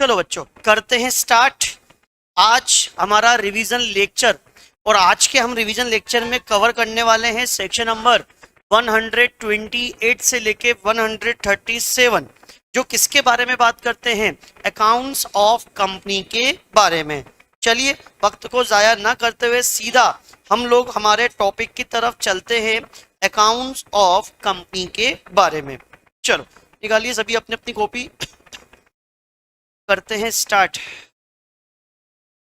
चलो बच्चों करते हैं स्टार्ट आज हमारा रिवीजन लेक्चर। और आज के हम रिवीजन लेक्चर में कवर करने वाले हैं सेक्शन नंबर 128 से लेके 137, जो किसके बारे में बात करते हैं, अकाउंट्स ऑफ कंपनी के बारे में। चलिए वक्त को जाया ना करते हुए सीधा हम लोग हमारे टॉपिक की तरफ चलते हैं, अकाउंट्स ऑफ कंपनी के बारे में। चलो निकालिए सभी अपनी अपनी कॉपी, करते हैं स्टार्ट।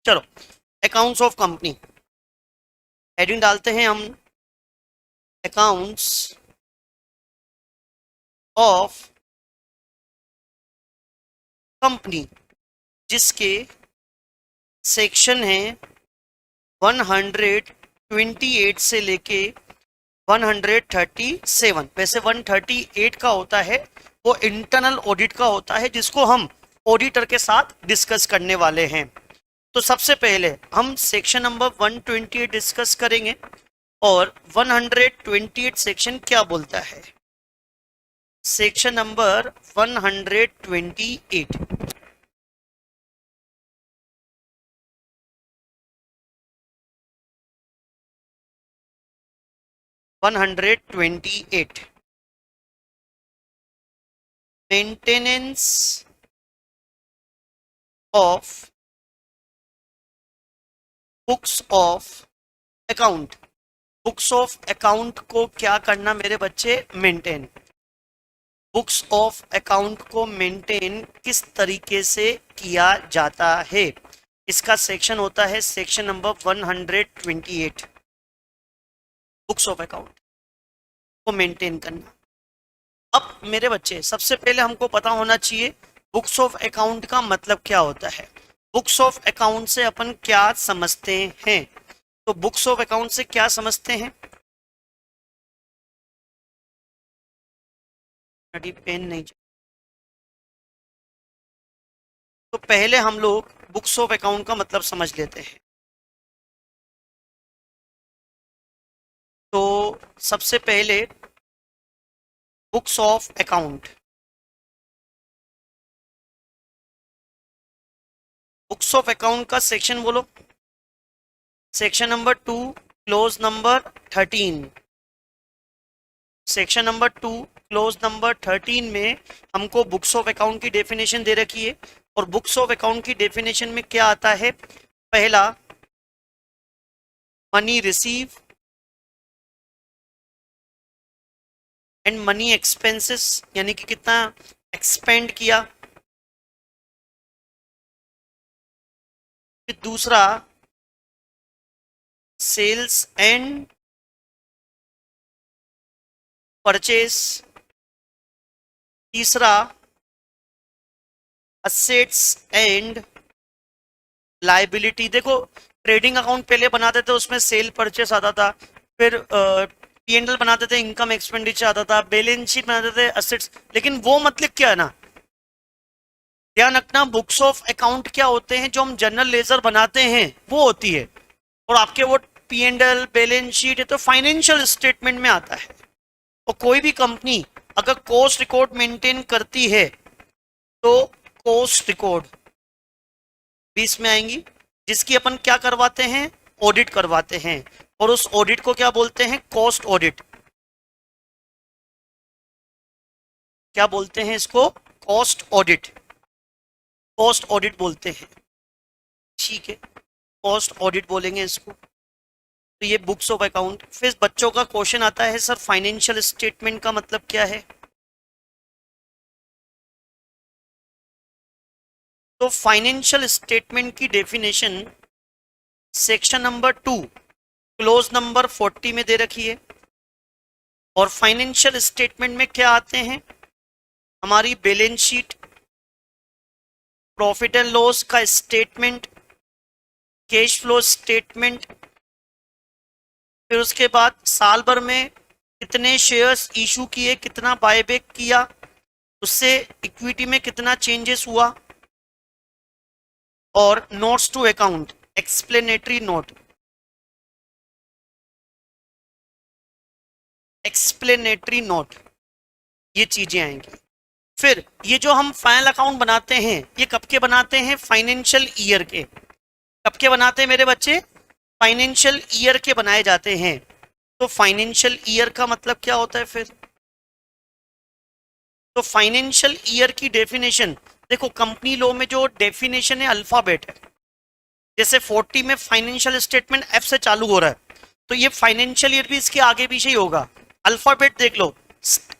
चलो अकाउंट्स ऑफ कंपनी हेडिंग डालते हैं हम, अकाउंट्स ऑफ कंपनी, जिसके सेक्शन है 128 से लेके 137। वैसे 138 का होता है वो इंटरनल ऑडिट का होता है, जिसको हम ऑडिटर के साथ डिस्कस करने वाले हैं। तो सबसे पहले हम सेक्शन नंबर 128 डिस्कस करेंगे और 128 सेक्शन क्या बोलता है। Section number 128 128 maintenance of books of account. Books of account को क्या करना मेरे बच्चे, मेंटेन। बुक्स ऑफ अकाउंट को मेंटेन किस तरीके से किया जाता है, इसका सेक्शन होता है section number 128, books of account को मेंटेन करना। अब मेरे बच्चे सबसे पहले हमको पता होना चाहिए बुक्स ऑफ अकाउंट का मतलब क्या होता है। बुक्स ऑफ अकाउंट से अपन क्या समझते हैं, तो बुक्स ऑफ अकाउंट से क्या समझते हैं, पेन नहीं। तो पहले हम लोग बुक्स ऑफ अकाउंट का मतलब समझ लेते हैं। तो सबसे पहले books of account, books of account का सेक्शन बोलो, section number 2 close number 13। Section number 2 close number 13 में हमको बुक्स ऑफ अकाउंट की डेफिनेशन दे रखी है। और बुक्स ऑफ अकाउंट की डेफिनेशन में क्या आता है, पहला money receive and money expenses, यानी कि कितना एक्सपेंड किया। फिर दूसरा सेल्स एंड परचेस। तीसरा असेट्स एंड लायबिलिटी। देखो ट्रेडिंग अकाउंट पहले बनाते थे, उसमें सेल परचेस आता था, फिर P&L बनाते थे, इनकम एक्सपेंडिचर आता था, बैलेंस शीट बनाते थे, असेट्स। लेकिन वो मतलब क्या है ना, ध्यान रखना बुक्स ऑफ अकाउंट क्या होते हैं, जो हम जनरल लेजर बनाते हैं वो होती है। और आपके वो P&L बैलेंस शीट है तो फाइनेंशियल स्टेटमेंट में आता है। और कोई भी कंपनी अगर कॉस्ट रिकॉर्ड मेंटेन करती है तो कॉस्ट रिकॉर्ड भी इसमें आएंगी, जिसकी अपन क्या करवाते हैं, ऑडिट करवाते हैं। और उस ऑडिट को क्या बोलते हैं, कॉस्ट ऑडिट। क्या बोलते हैं इसको, कॉस्ट ऑडिट, कॉस्ट ऑडिट बोलते हैं। ठीक है, कॉस्ट ऑडिट बोलेंगे इसको। तो ये बुक्स ऑफ अकाउंट। फिर बच्चों का क्वेश्चन आता है, सर फाइनेंशियल स्टेटमेंट का मतलब क्या है। तो फाइनेंशियल स्टेटमेंट की definition section number 2 close number 40 में दे रखी है। और फाइनेंशियल स्टेटमेंट में क्या आते हैं, हमारी balance sheet, profit and loss का स्टेटमेंट, कैश फ्लो स्टेटमेंट। फिर उसके बाद साल भर में कितने शेयर्स इशू किए, कितना बायबैक किया, उससे इक्विटी में कितना चेंजेस हुआ। और notes to account, explanatory note, explanatory note, ये चीजें आएंगी। फिर ये जो हम फाइनल अकाउंट बनाते हैं ये कब के बनाते हैं? फाइनेंशियल ईयर के। कब के बनाते हैं मेरे बच्चे? फाइनेंशियल ईयर के बनाए जाते हैं। तो फाइनेंशियल ईयर का मतलब क्या होता है फिर? तो फाइनेंशियल ईयर की डेफिनेशन देखो, कंपनी लॉ में जो डेफिनेशन है अल्फाबेट है। जैसे 40 में फाइनेंशियल स्टेटमेंट एफ से चालू हो रहा है, तो ये फाइनेंशियल ईयर भी इसके आगे पीछे ही होगा। अल्फाबेट देख लो,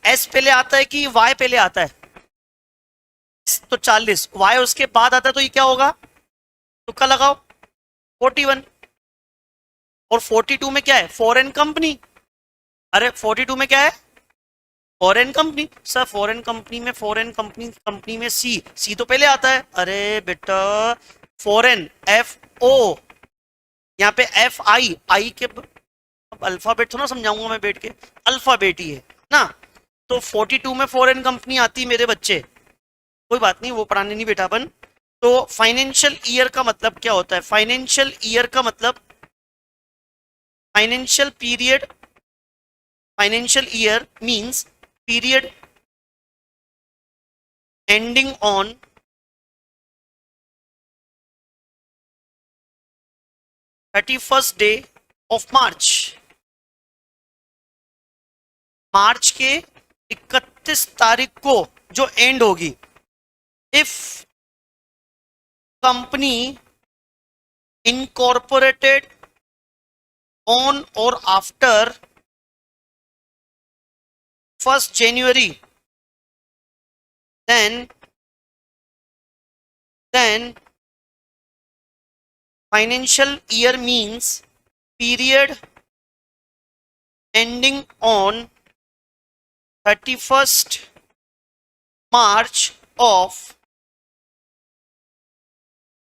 एस पहले आता है कि वाई पहले आता है? तो 40, वाई उसके बाद आता है, तो ये क्या होगा? तुक्का लगाओ, 41। और 42 में क्या है? Foreign company. अरे 42 में क्या है? Foreign company. Sir foreign company में, फॉरेन कंपनी कंपनी में सी, सी तो पहले आता है। अरे बेटा फॉरेन एफ ओ, यहाँ पे एफ आई, आई के अब अल्फाबेट थोड़ा समझाऊंगा मैं बैठ के, अल्फाबेट ही है ना। तो 42 में फॉरेन कंपनी आती मेरे बच्चे, कोई बात नहीं, वो पढ़ाने नहीं बेटा अपन। तो फाइनेंशियल ईयर का मतलब क्या होता है? फाइनेंशियल ईयर का मतलब financial period, financial year means period ending on 31st day of March। मार्च के 31 तारीख को जो एंड होगी। इफ कंपनी इनकॉर्पोरेटेड ऑन और after 1st January, then financial year means period ending on 31st March of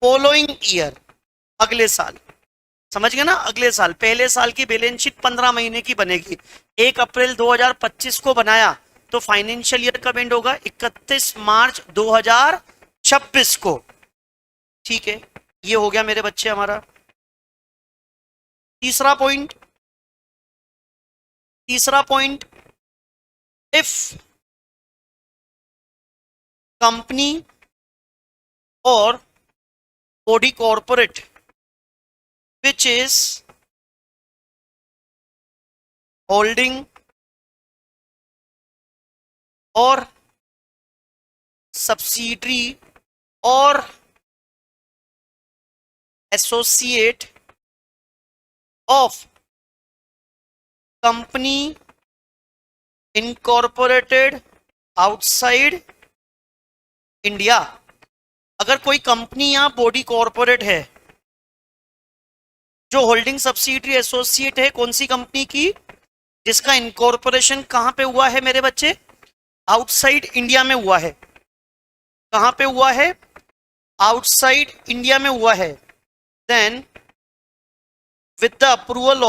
following year, अगले साल। समझ गए ना? अगले साल, पहले साल की बैलेंस शीट 15 महीने की बनेगी। 1 अप्रैल 2025 को बनाया तो फाइनेंशियल ईयर कब एंड होगा? 31 मार्च 2026 को। ठीक है, ये हो गया मेरे बच्चे हमारा तीसरा पॉइंट। तीसरा पॉइंट, इफ कंपनी और body corporate which is holding or subsidiary or associate of company incorporated outside India। अगर कोई कंपनी या बॉडी कॉर्पोरेट है जो होल्डिंग सब्सिडरी एसोसिएट है कौन सी कंपनी की, जिसका इनकॉर्पोरेशन कहां पे हुआ है मेरे बच्चे? आउटसाइड इंडिया में हुआ है। कहां पे हुआ है? आउटसाइड इंडिया में हुआ है। Then with the approval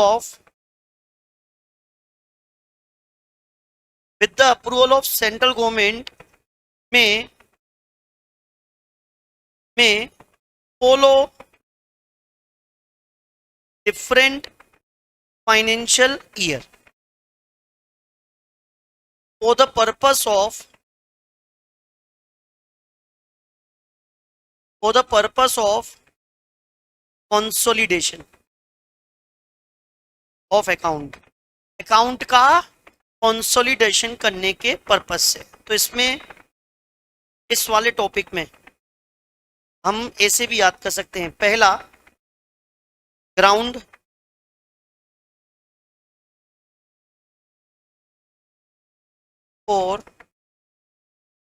of central government में follow different financial year for the purpose of consolidation of account का कंसोलिडेशन करने के पर्पस से। तो इसमें इस वाले टॉपिक में हम ऐसे भी याद कर सकते हैं। पहला, ground for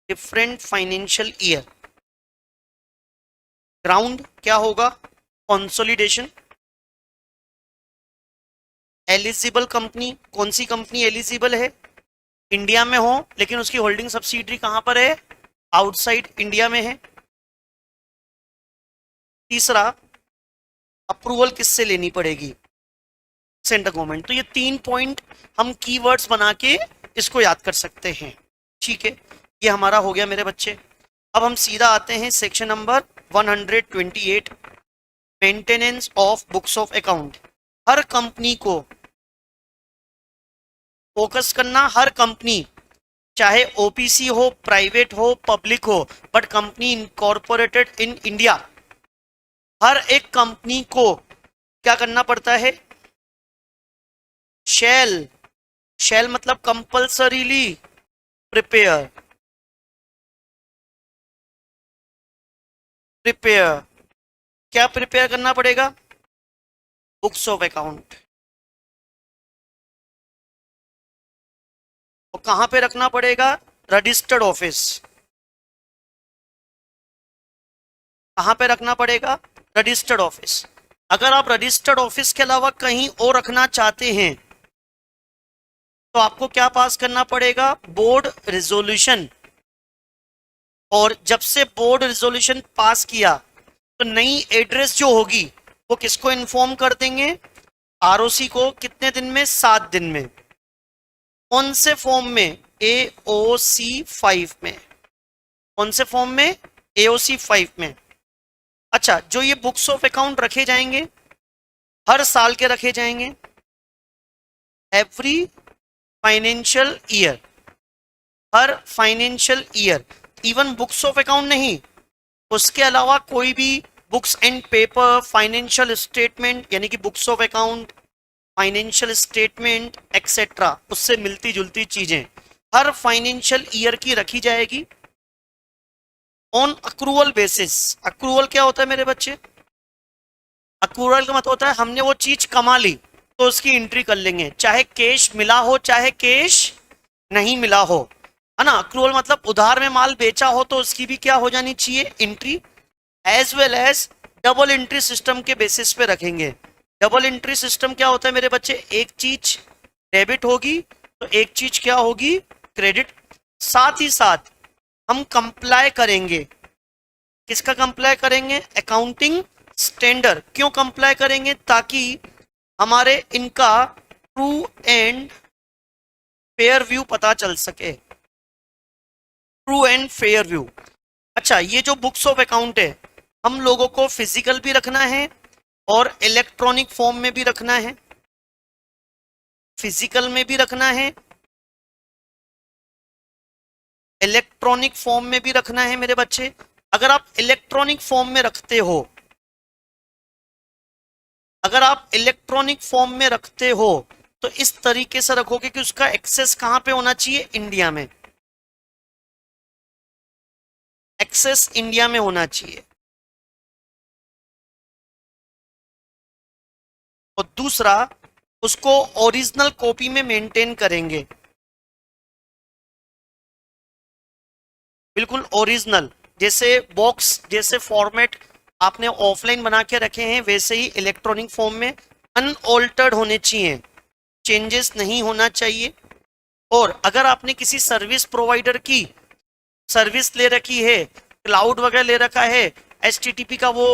different financial year. Ground क्या होगा? कंसोलिडेशन। एलिजिबल कंपनी, कौन सी कंपनी एलिजिबल है? इंडिया में हो लेकिन उसकी होल्डिंग सब्सिडरी कहां पर है? आउटसाइड इंडिया में है। तीसरा, अप्रूवल किससे लेनी पड़ेगी? Central government. तो ये 3 पॉइंट हम कीवर्ड्स बना के इसको याद कर सकते हैं। ठीक है, ये हमारा हो गया मेरे बच्चे। अब हम सीधा आते हैं section number 128, maintenance of books of account. हर कंपनी को फोकस करना, हर कंपनी चाहे ओपीसी हो, प्राइवेट हो, पब्लिक हो, but company incorporated in India, हर एक कंपनी को क्या करना पड़ता है? शैल, शैल मतलब कंपल्सरीली प्रिपेयर, प्रिपेयर, क्या प्रिपेयर करना पड़ेगा? Books of account. और कहां पे रखना पड़ेगा? Registered office. कहां पे रखना पड़ेगा? Registered office. अगर आप रजिस्टर्ड ऑफिस के अलावा कहीं और रखना चाहते हैं तो आपको क्या पास करना पड़ेगा? Board resolution. और जब से बोर्ड रिजोल्यूशन पास किया तो नई एड्रेस जो होगी वो किसको इन्फॉर्म कर देंगे? आरओसी को। कितने दिन में? 7 दिन में। कौन से फॉर्म में? AOC 5 में। कौन से फॉर्म में? AOC 5 में। अच्छा, जो ये बुक्स ऑफ अकाउंट रखे जाएंगे हर साल के रखे जाएंगे, every financial year, her financial year. Even books of account नहीं, उसके अलावा कोई भी books and paper, financial statement यानी कि books of account, financial statement etcetera, उससे मिलती जुलती चीजें हर फाइनेंशियल ईयर की रखी जाएगी ऑन अक्रूवल बेसिस। अक्रूवल क्या होता है मेरे बच्चे? अक्रूवल का मतलब होता है हमने वो चीज कमा ली तो उसकी एंट्री कर लेंगे, चाहे कैश मिला हो चाहे कैश नहीं मिला हो, है ना। अक्रूवल मतलब उधार में माल बेचा हो तो उसकी भी क्या हो जानी चाहिए? Entry. As well as double entry system के बेसिस पे रखेंगे। डबल एंट्री सिस्टम क्या होता है मेरे बच्चे? एक चीज डेबिट होगी तो एक चीज क्या होगी? क्रेडिट। साथ ही साथ हम कंप्लाई करेंगे। किसका कंप्लाई करेंगे? Accounting standard. क्यों कंप्लाई करेंगे? ताकि हमारे इनका ट्रू एंड फेयर व्यू पता चल सके। True and fair view. अच्छा, ये जो बुक्स ऑफ अकाउंट है हम लोगों को फिजिकल भी रखना है और इलेक्ट्रॉनिक फॉर्म में भी रखना है। फिजिकल में भी रखना है, इलेक्ट्रॉनिक फॉर्म में भी रखना है मेरे बच्चे। अगर आप इलेक्ट्रॉनिक फॉर्म में रखते हो, अगर आप इलेक्ट्रॉनिक फॉर्म में रखते हो तो इस तरीके से रखोगे कि उसका एक्सेस कहां पे होना चाहिए? इंडिया में। एक्सेस इंडिया में होना चाहिए। और दूसरा, उसको ओरिजिनल कॉपी में मेंटेन करेंगे, बिल्कुल ओरिजिनल। जैसे बॉक्स जैसे फॉर्मेट आपने ऑफलाइन बना के रखे हैं वैसे ही इलेक्ट्रॉनिक फॉर्म में अनऑल्टर्ड होने चाहिए, चेंजेस नहीं होना चाहिए। और अगर आपने किसी सर्विस प्रोवाइडर की सर्विस ले रखी है, क्लाउड वगैरह ले रखा है, HTTP का वो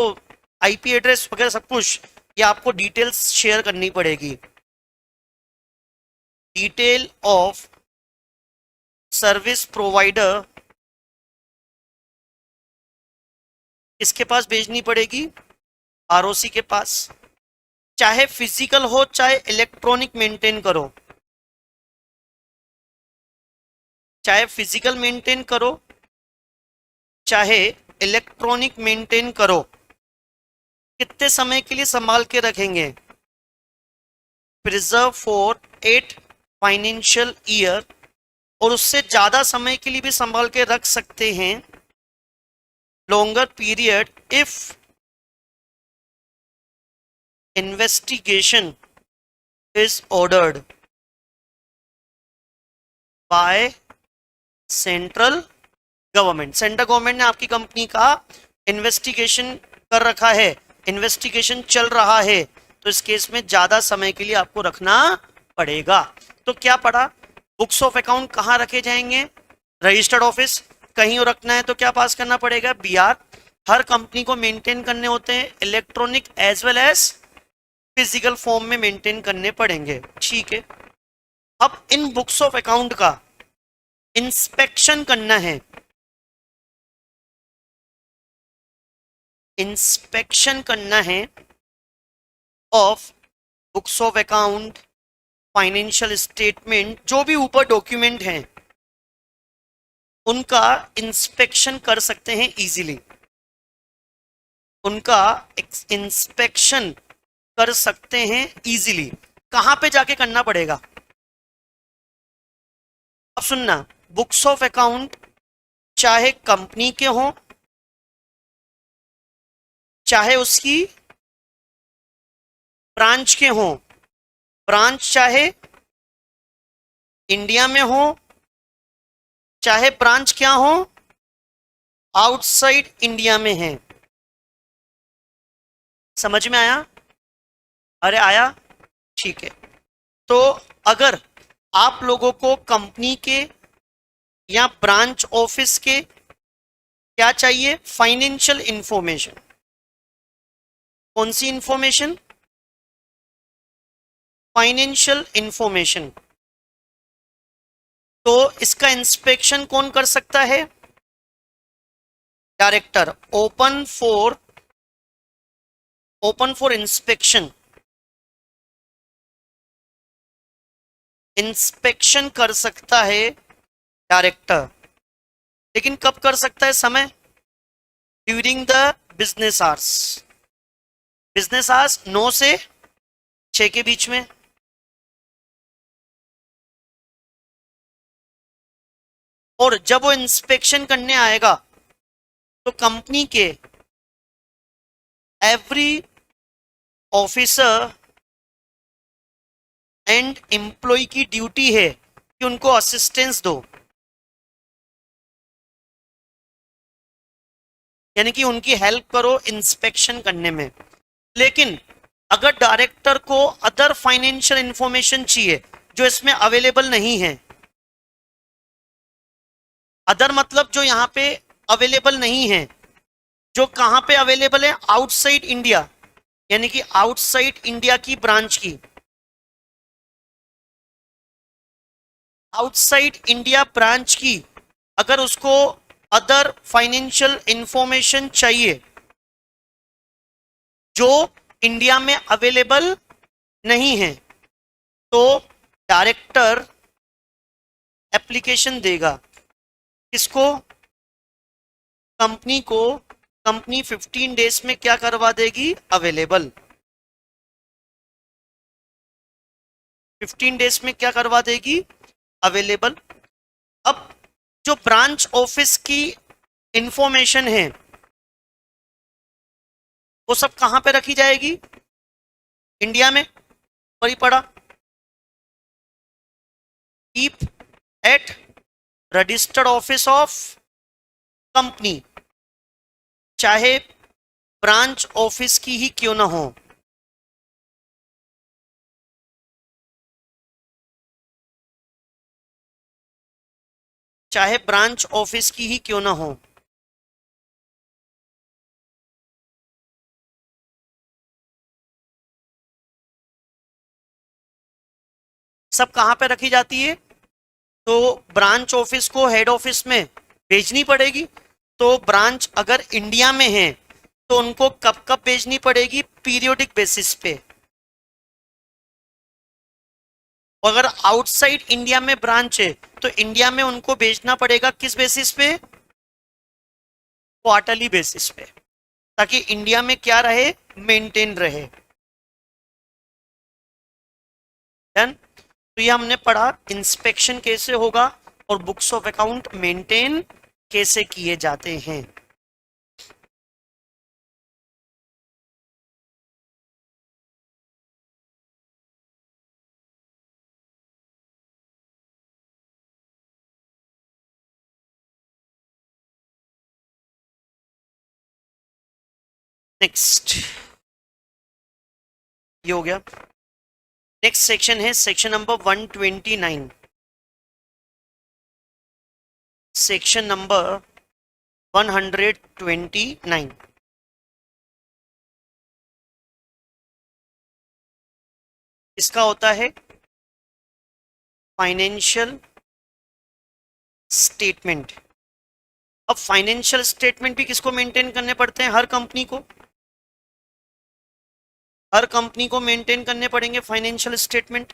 IP एड्रेस वगैरह सब कुछ, ये आपको डिटेल्स शेयर करनी पड़ेगी। डिटेल ऑफ सर्विस प्रोवाइडर किसके पास भेजनी पड़ेगी? ROC के पास। चाहे फिजिकल हो चाहे इलेक्ट्रॉनिक मेंटेन करो, चाहे फिजिकल मेंटेन करो चाहे इलेक्ट्रॉनिक मेंटेन करो। कितने समय के लिए संभाल के रखेंगे? Preserve for 8 financial year. और उससे ज्यादा समय के लिए भी संभाल के रख सकते हैं, longer period, if investigation is ordered by central government. Central government ने आपकी कंपनी का इन्वेस्टिगेशन कर रखा है, इन्वेस्टिगेशन चल रहा है, तो इस केस में ज्यादा समय के लिए आपको रखना पड़ेगा। तो क्या पढ़ा? बुक्स ऑफ अकाउंट कहाँ रखे जाएंगे? Registered office. कहीं और रखना है तो क्या पास करना पड़ेगा? BR। हर कंपनी को मेंटेन करने होते हैं, electronic as well as physical form में मेंटेन करने पड़ेंगे। ठीक है, अब इन बुक्स ऑफ अकाउंट का इंस्पेक्शन करना है। इंस्पेक्शन करना है of books of account, financial statement, जो भी ऊपर डॉक्यूमेंट हैं उनका इंस्पेक्शन कर सकते हैं इजीली, उनका इंस्पेक्शन कर सकते हैं इजीली। कहां पे जाके करना पड़ेगा? अब सुनना, बुक्स ऑफ अकाउंट चाहे कंपनी के हों, चाहे उसकी ब्रांच के हों, ब्रांच चाहे इंडिया में हो, चाहे ब्रांच क्या हो आउटसाइड इंडिया में है। समझ में आया? अरे आया, ठीक है। तो अगर आप लोगों को कंपनी के या ब्रांच ऑफिस के क्या चाहिए? Financial information. कौन सी इंफॉर्मेशन? Financial information. तो इसका इंस्पेक्शन कौन कर सकता है? Director. Open for inspection. Inspection कर सकता है डायरेक्टर, लेकिन कब कर सकता है? समय, during the business hours. Business hours 9 से 6 के बीच में। और जब वो इंस्पेक्शन करने आएगा तो कंपनी के एवरी ऑफिसर एंड एम्प्लॉय की ड्यूटी है कि उनको असिस्टेंस दो, यानी कि उनकी हेल्प करो इंस्पेक्शन करने में। लेकिन अगर डायरेक्टर को अदर फाइनेंशियल इंफॉर्मेशन चाहिए जो इसमें अवेलेबल नहीं है, अदर मतलब जो यहां पे अवेलेबल नहीं है, जो कहां पे अवेलेबल है? आउटसाइड इंडिया, यानी कि आउटसाइड इंडिया की ब्रांच की, आउटसाइड इंडिया ब्रांच की अगर उसको अदर फाइनेंशियल इंफॉर्मेशन चाहिए जो इंडिया में अवेलेबल नहीं है, तो डायरेक्टर एप्लीकेशन देगा। किसको? कंपनी को। कंपनी 15 डेज में क्या करवा देगी? अवेलेबल। 15 डेज में क्या करवा देगी? अवेलेबल। अब जो ब्रांच ऑफिस की इंफॉर्मेशन है वो सब कहां पे रखी जाएगी? इंडिया में। पढ़ी पड़ा, keep at registered office of company, चाहे ब्रांच ऑफिस की ही क्यों ना हो। चाहे ब्रांच ऑफिस की ही क्यों ना हो। सब कहां पे रखी जाती है? तो ब्रांच ऑफिस को हेड ऑफिस में भेजनी पड़ेगी। तो ब्रांच अगर इंडिया में है तो उनको कब कब भेजनी पड़ेगी? पीरियोडिक बेसिस पे। और अगर आउटसाइड इंडिया में ब्रांच है तो इंडिया में उनको भेजना पड़ेगा किस बेसिस पे? क्वार्टरली बेसिस पे, ताकि इंडिया में क्या रहे? मेंटेन रहे। डन। तो ये हमने पढ़ा इंस्पेक्शन कैसे होगा और बुक्स ऑफ अकाउंट मेंटेन कैसे किए जाते हैं। नेक्स्ट, ये हो गया। नेक्स्ट सेक्शन है सेक्शन नंबर 129। सेक्शन नंबर 129 इसका होता है फाइनेंशियल स्टेटमेंट। अब फाइनेंशियल स्टेटमेंट भी किसको मेंटेन करने पड़ते हैं? हर कंपनी को। हर कंपनी को मेंटेन करने पड़ेंगे फाइनेंशियल स्टेटमेंट।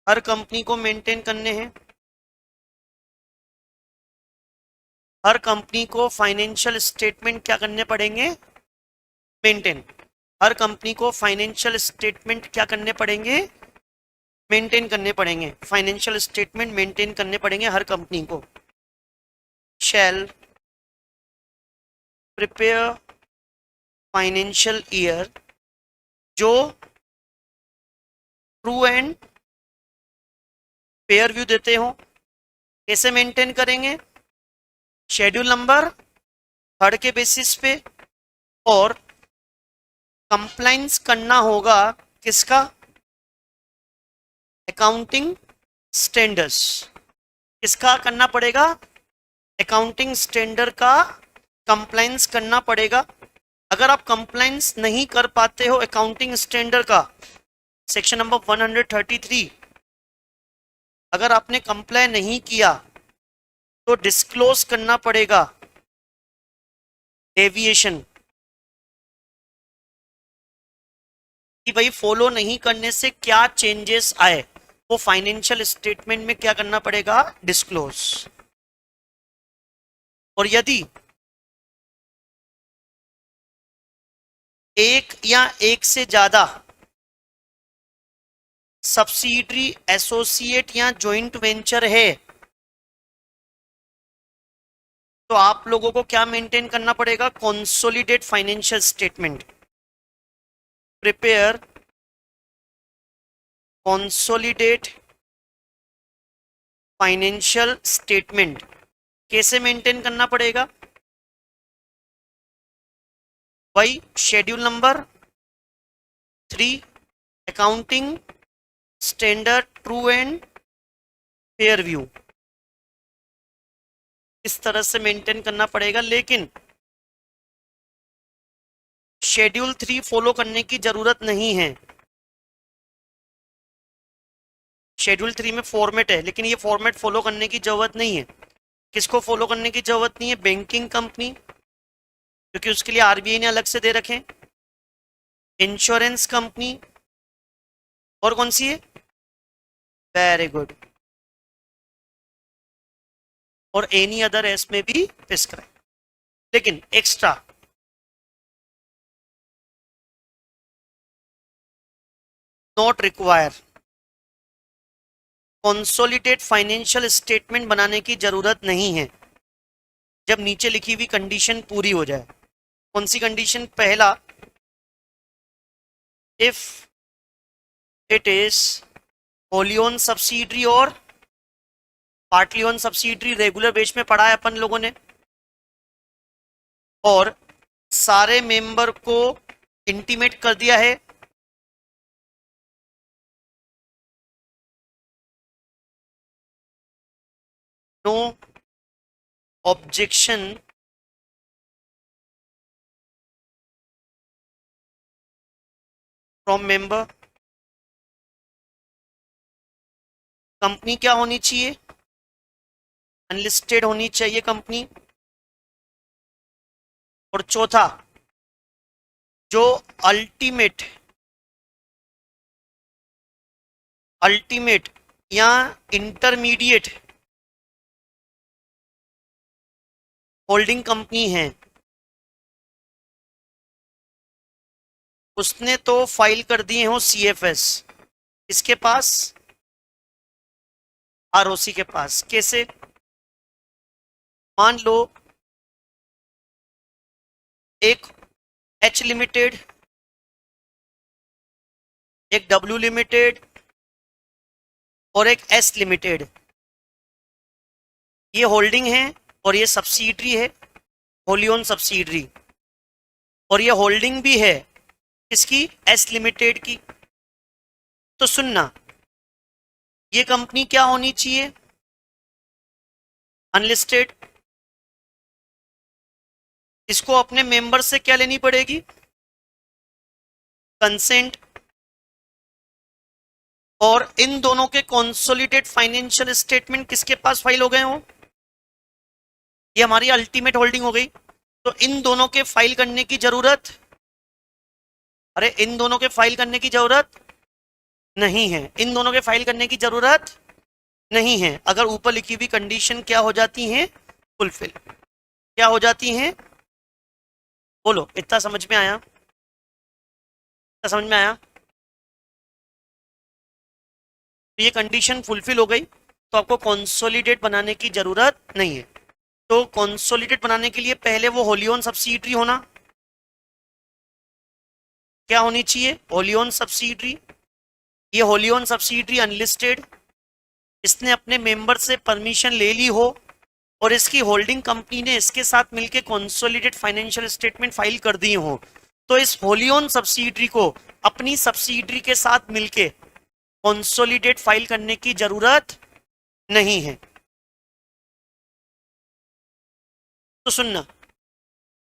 हर कंपनी को मेंटेन करने हैं। हर कंपनी को फाइनेंशियल स्टेटमेंट क्या करने पड़ेंगे? मेंटेन। हर कंपनी को फाइनेंशियल स्टेटमेंट क्या करने पड़ेंगे? मेंटेन करने पड़ेंगे। फाइनेंशियल स्टेटमेंट मेंटेन करने पड़ेंगे हर कंपनी को। शैल प्रिपेयर फाइनेंशियल ईयर जो ट्रू एंड फेयर व्यू देते हो। कैसे मेंटेन करेंगे? शेड्यूल नंबर 3 के बेसिस पे, और कंप्लाइंस करना होगा किसका? Accounting standards. किसका करना पड़ेगा? अकाउंटिंग स्टैंडर्ड का कंप्लाइंस करना पड़ेगा। अगर आप कंप्लाइंस नहीं कर पाते हो अकाउंटिंग स्टैंडर्ड का, सेक्शन नंबर 133, अगर आपने कंप्लाई नहीं किया तो डिस्क्लोज करना पड़ेगा डेविएशन, कि भाई फॉलो नहीं करने से क्या चेंजेस आए, वो फाइनेंशियल स्टेटमेंट में क्या करना पड़ेगा? डिस्क्लोज। और यदि एक या एक से ज्यादा सब्सिडरी, एसोसिएट या जॉइंट वेंचर है तो आप लोगों को क्या मेंटेन करना पड़ेगा? Consolidate financial statement. Prepare consolidate financial statement. कैसे मेंटेन करना पड़ेगा? वही schedule number 3, accounting standard true and fair view, इस तरह से मेंटेन करना पड़ेगा। लेकिन शेड्यूल 3 फॉलो करने की जरूरत नहीं है। शेड्यूल 3 में फॉर्मेट है, लेकिन ये फॉर्मेट फॉलो करने की जरूरत नहीं है। किसको फॉलो करने की जरूरत नहीं है? बैंकिंग कंपनी, क्योंकि उसके लिए आरबीआई ने अलग से दे रखे। इंश्योरेंस कंपनी, और कौन सी है? Very good. और एनी अदर एस में भी प्रिस्क्राइब। लेकिन extra not require, consolidate financial statement बनाने की जरूरत नहीं है जब नीचे लिखी हुई कंडीशन पूरी हो जाए। कौन सी कंडीशन? पहला, if it is wholly owned subsidiary और partly owned subsidiary, regular base में पढ़ा है अपन लोगों ने, और सारे मेंबर को इंटीमेट कर दिया है no objection from member. Company क्या होनी चाहिए? अनलिस्टेड होनी चाहिए कंपनी। और चौथा, जो अल्टीमेट या इंटरमीडिएट होल्डिंग कंपनी है, उसने तो फाइल कर दिए हो सीएफएस। इसके पास? आरओसी के पास। कैसे? मान लो एक एच लिमिटेड, एक डब्ल्यू लिमिटेड और एक एस लिमिटेड, ये होल्डिंग है और ये सब्सिडरी है, होली ओन सब्सिडरी। और ये होल्डिंग भी है किसकी? एस लिमिटेड की। तो सुनना, ये कंपनी क्या होनी चाहिए? अनलिस्टेड। इसको अपने मेंबर से क्या लेनी पड़ेगी? कंसेंट। और इन दोनों के कंसोलिडेट फाइनेंशियल स्टेटमेंट किसके पास फाइल हो गए हो? ये हमारी अल्टीमेट होल्डिंग हो गई। तो इन दोनों के फाइल करने की जरूरत, अरे इन दोनों के फाइल करने की जरूरत नहीं है, इन दोनों के फाइल करने की जरूरत नहीं है अगर ऊपर लिखी हुई कंडीशन क्या हो जाती है, फुलफिल। क्या हो जाती हैं, बोलो, इतना समझ में आया? इतना समझ में आया? तो ये कंडीशन फुलफिल हो गई, तो आपको कंसोलिडेट बनाने की जरूरत नहीं है। तो कंसोलिडेट बनाने के लिए पहले वो होली ओन सब्सिडियरी होना, क्या होनी चाहिए, होली ओन सब्सिडियरी। ये होली ओन सब्सिडियरी अनलिस्टेड, इसने अपने मेंबर से परमिशन ले ली हो और इसकी होल्डिंग कंपनी ने इसके साथ मिलकर कंसोलिडेट फाइनेंशियल स्टेटमेंट फाइल कर दी हो, तो इस होली ओन सब्सिडियरी को अपनी सब्सिडियरी के साथ मिलके कंसोलिडेट फाइल करने की जरूरत नहीं है। तो सुनना,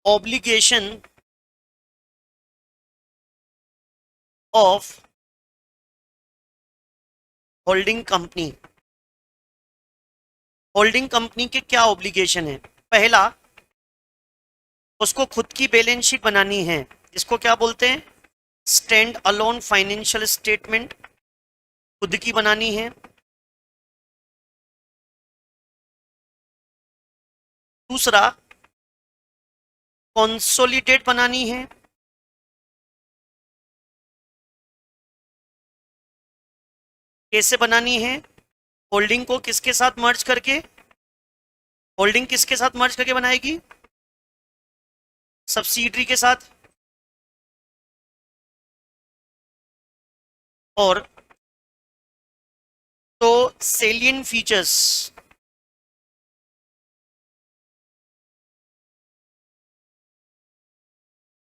obligation of holding company, holding company के क्या ऑब्लिगेशन है? पहला, उसको खुद की बैलेंस शीट बनानी है, इसको क्या बोलते हैं, स्टैंड अलोन फाइनेंशियल स्टेटमेंट, खुद की बनानी है। दूसरा, कंसोलिडेट बनानी है। कैसे बनानी है, होल्डिंग को किसके साथ मर्ज करके, होल्डिंग किसके साथ मर्ज करके बनाएगी, सब्सिडियरी के साथ। और तो सेलियन फीचर्स,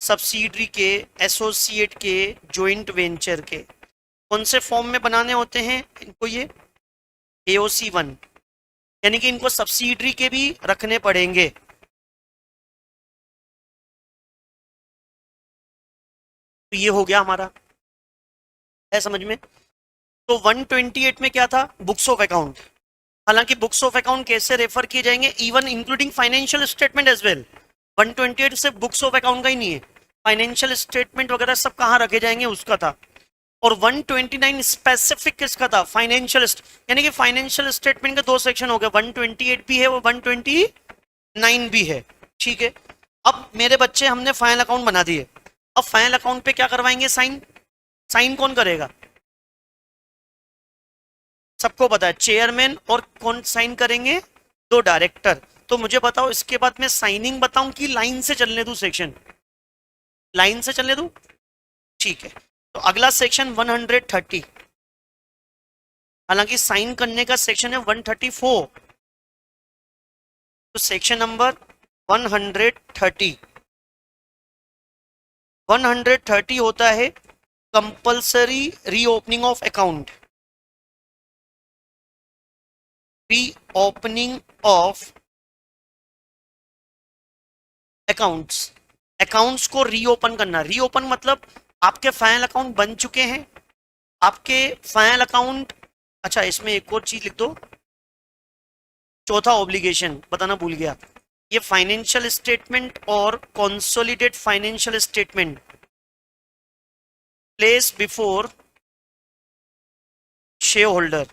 सब्सिडियरी के, एसोसिएट के, जॉइंट वेंचर के, कौन से फॉर्म में बनाने होते हैं इनको, ये AOC1, यानी कि इनको सब्सिडियरी के भी रखने पड़ेंगे। तो ये हो गया हमारा, है समझ में? तो 128 में क्या था, बुक्स ऑफ अकाउंट। हालांकि बुक्स ऑफ अकाउंट कैसे रेफर किए जाएंगे, even including financial statement as well. 128 सिर्फ बुक्स ऑफ अकाउंट का ही नहीं है, फाइनेंशियल स्टेटमेंट वगैरह सब कहाँ रखे जाएंगे उसका था। और 129 स्पेसिफिक किसका था, फाइनेंशियल, यानी कि फाइनेंशियल स्टेटमेंट के दो सेक्शन हो गए, 128 भी है और 129 भी है। ठीक है, अब मेरे बच्चे हमने फाइनल अकाउंट बना दिए, अब फाइनल अकाउंट पे क्या करवाएंगे, साइन। साइन कौन करेगा, सबको पता है, चेयरमैन, और कौन साइन करेंगे, दो डायरेक्टर। तो मुझे बताओ, इसके बाद मैं साइनिंग बताऊं कि लाइन से चलने दूं, सेक्शन लाइन से चलने दूं? ठीक है, तो अगला सेक्शन 130, हालांकि साइन करने का सेक्शन है 134, तो सेक्शन नंबर 130, 130 होता है compulsory reopening of account, reopening of accounts, accounts को रीओपन करना। रीओपन मतलब आपके फाइनल अकाउंट बन चुके हैं, आपके फाइनल अकाउंट, अच्छा इसमें एक और चीज लिख दो, चौथा ऑब्लिगेशन बताना भूल गया, ये फाइनेंशियल स्टेटमेंट और consolidate financial statement place before share holder,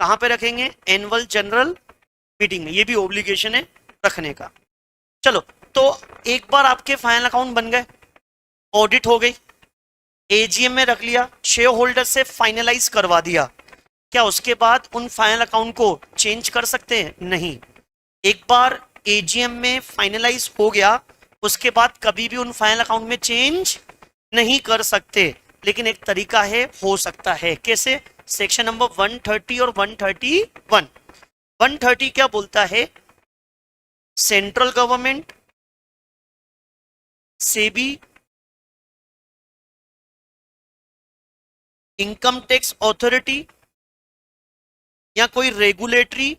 कहां पे रखेंगे, एनुअल जनरल मीटिंग में, ये भी ऑब्लिगेशन है रखने का। चलो, तो एक बार आपके फाइनल अकाउंट बन गए, ऑडिट हो गई, एजीएम में रख लिया, शेयर होल्डर से फाइनलाइज करवा दिया, क्या उसके बाद उन फाइनल अकाउंट को चेंज कर सकते हैं? नहीं। एक बार एजीएम में फाइनलाइज हो गया, उसके बाद कभी भी उन फाइनल अकाउंट में चेंज नहीं कर सकते, लेकिन एक तरीका है, हो सकता है। कैसे? सेक्शन नंबर 130 और 131। 130 क्या बोलता है, central government, SEBI, income tax authority, या कोई रेगुलेटरी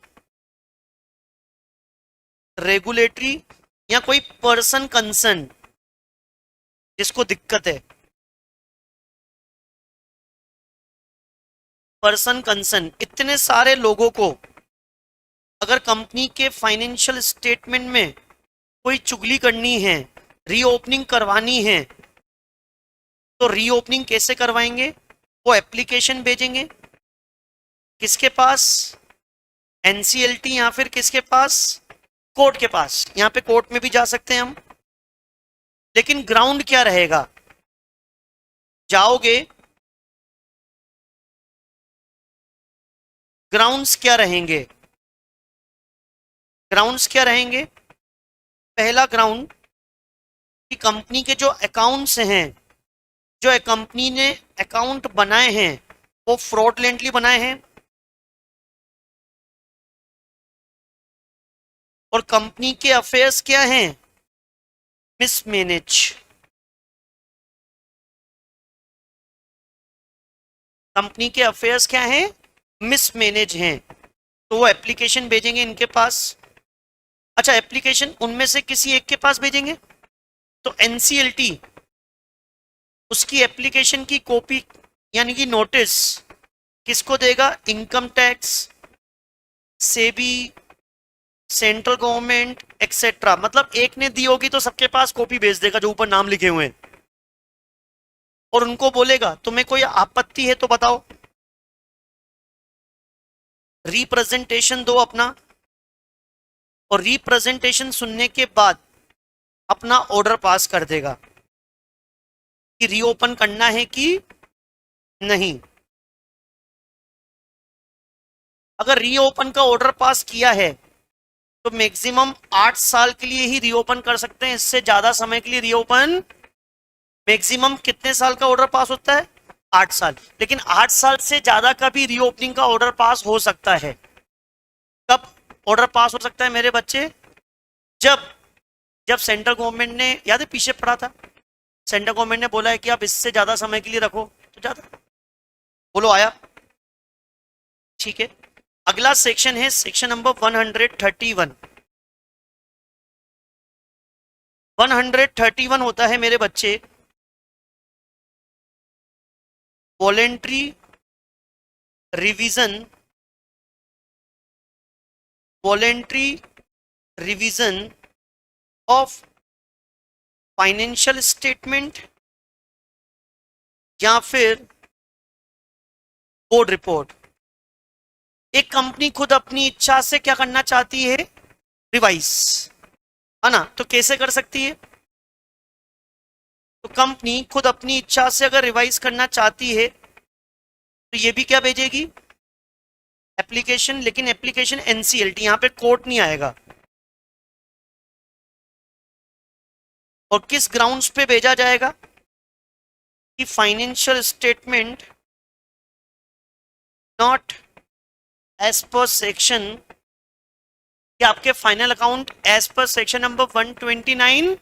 या कोई पर्सन कंसर्न जिसको दिक्कत है, पर्सन कंसर्न, इतने सारे लोगों को अगर कंपनी के फाइनेंशियल स्टेटमेंट में कोई चुगली करनी है, रीओपनिंग करवानी है, तो रीओपनिंग कैसे करवाएंगे, वो एप्लीकेशन भेजेंगे किसके पास, एनसीएलटी या फिर किसके पास, कोर्ट के पास। यहाँ पे कोर्ट में भी जा सकते हैं हम, लेकिन ग्राउंड क्या रहेगा, जाओगे ग्राउंड्स क्या रहेंगे, ग्राउंड्स क्या रहेंगे, पहला ग्राउंड कि कंपनी के जो अकाउंट्स हैं, जो कंपनी ने अकाउंट बनाए हैं वो फ्रॉडलेंटली बनाए हैं, और कंपनी के अफेयर्स क्या हैं, मिसमैनेज। कंपनी के अफेयर्स क्या हैं, मिसमैनेज हैं, तो वो एप्लीकेशन भेजेंगे इनके पास। अच्छा, एप्लीकेशन उनमें से किसी एक के पास भेजेंगे, तो एनसीएलटी उसकी एप्लीकेशन की कॉपी यानी कि नोटिस किसको देगा, income tax, SEBI, central government etcetera. मतलब एक ने दी होगी तो सबके पास कॉपी भेज देगा जो ऊपर नाम लिखे हुए हैं, और उनको बोलेगा तुम्हें कोई आपत्ति है तो बताओ, रिप्रेजेंटेशन दो अपना, और रिप्रेजेंटेशन सुनने के बाद अपना ऑर्डर पास कर देगा कि रीओपन करना है कि नहीं। अगर रीओपन का ऑर्डर पास किया है तो मैक्सिमम 8 साल के लिए ही रीओपन कर सकते हैं, इससे ज्यादा समय के लिए रीओपन, मैक्सिमम कितने साल का ऑर्डर पास होता है, 8 साल। लेकिन 8 साल से ज्यादा का भी रीओपनिंग का ऑर्डर पास हो सकता है। कब ऑर्डर पास हो सकता है मेरे बच्चे, जब जब सेंट्रल गवर्नमेंट ने, याद है पीछे पढ़ा था, सेंट्रल गवर्नमेंट ने बोला है कि आप इससे ज्यादा समय के लिए रखो तो ज्यादा, बोलो आया, ठीक है। अगला सेक्शन है सेक्शन नंबर 131। 131 होता है मेरे बच्चे voluntary revision, voluntary revision of financial statement या फिर बोर्ड रिपोर्ट। एक कंपनी खुद अपनी इच्छा से क्या करना चाहती है, रिवाइज, है ना, तो कैसे कर सकती है, तो कंपनी खुद अपनी इच्छा से अगर रिवाइज करना चाहती है तो ये भी क्या भेजेगी, एप्लीकेशन, लेकिन एप्लीकेशन एनसीएलटी, यहां पे कोर्ट नहीं आएगा। और किस ग्राउंड्स पे भेजा जाएगा कि financial statement not as per section, कि आपके final account as per section number 129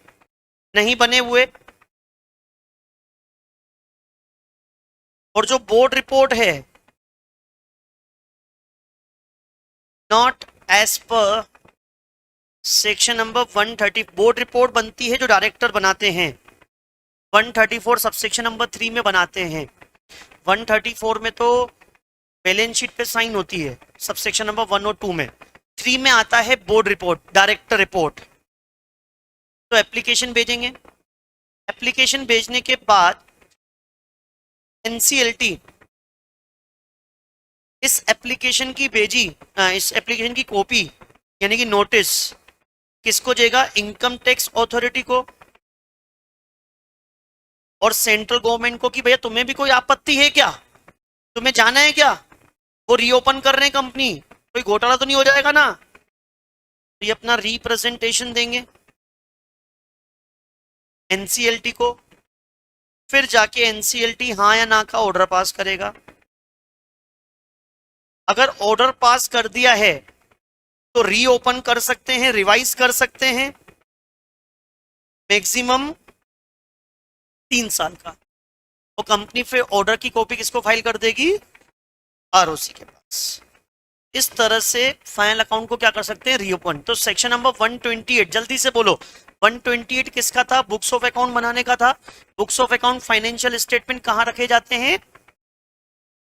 नहीं बने हुए, और जो बोर्ड रिपोर्ट है not as per section number 130। Board report बनती है जो डायरेक्टर बनाते हैं, 134 सबसेक्शन नंबर 3 में बनाते हैं। 134 में तो बैलेंस शीट पे साइन होती है, सबसेक्शन नंबर 1 और 2 में। 3 में आता है बोर्ड रिपोर्ट, डायरेक्टर रिपोर्ट। तो एप्लीकेशन भेजेंगे, एप्लीकेशन भेजने के बाद एनसीएलटी इस एप्लीकेशन की भेजी, इस एप्लीकेशन की कॉपी यानी कि नोटिस किसको देगा, इनकम टैक्स अथॉरिटी को और सेंट्रल गवर्नमेंट को, कि भैया तुम्हें भी कोई आपत्ति है क्या, तुम्हें जाना है क्या, वो रीओपन कर रहे हैं कंपनी, कोई घोटाला तो नहीं हो जाएगा ना। तो ये अपना रिप्रेजेंटेशन देंगे एनसीएलटी को, फिर जाके एनसीएलटी हाँ या ना का ऑर्डर पास करेगा। अगर ऑर्डर पास कर दिया है तो रीओपन कर सकते हैं, रिवाइज कर सकते हैं, मैक्सिमम 3 साल का। वो कंपनी फिर ऑर्डर की कॉपी किसको फाइल कर देगी, आरओसी के पास। इस तरह से फाइनल अकाउंट को क्या कर सकते हैं, रीओपन। तो सेक्शन नंबर 128, जल्दी से बोलो, 128 किसका था, बुक्स ऑफ अकाउंट बनाने का था। Books of account financial statement कहाँ रखे जाते हैं,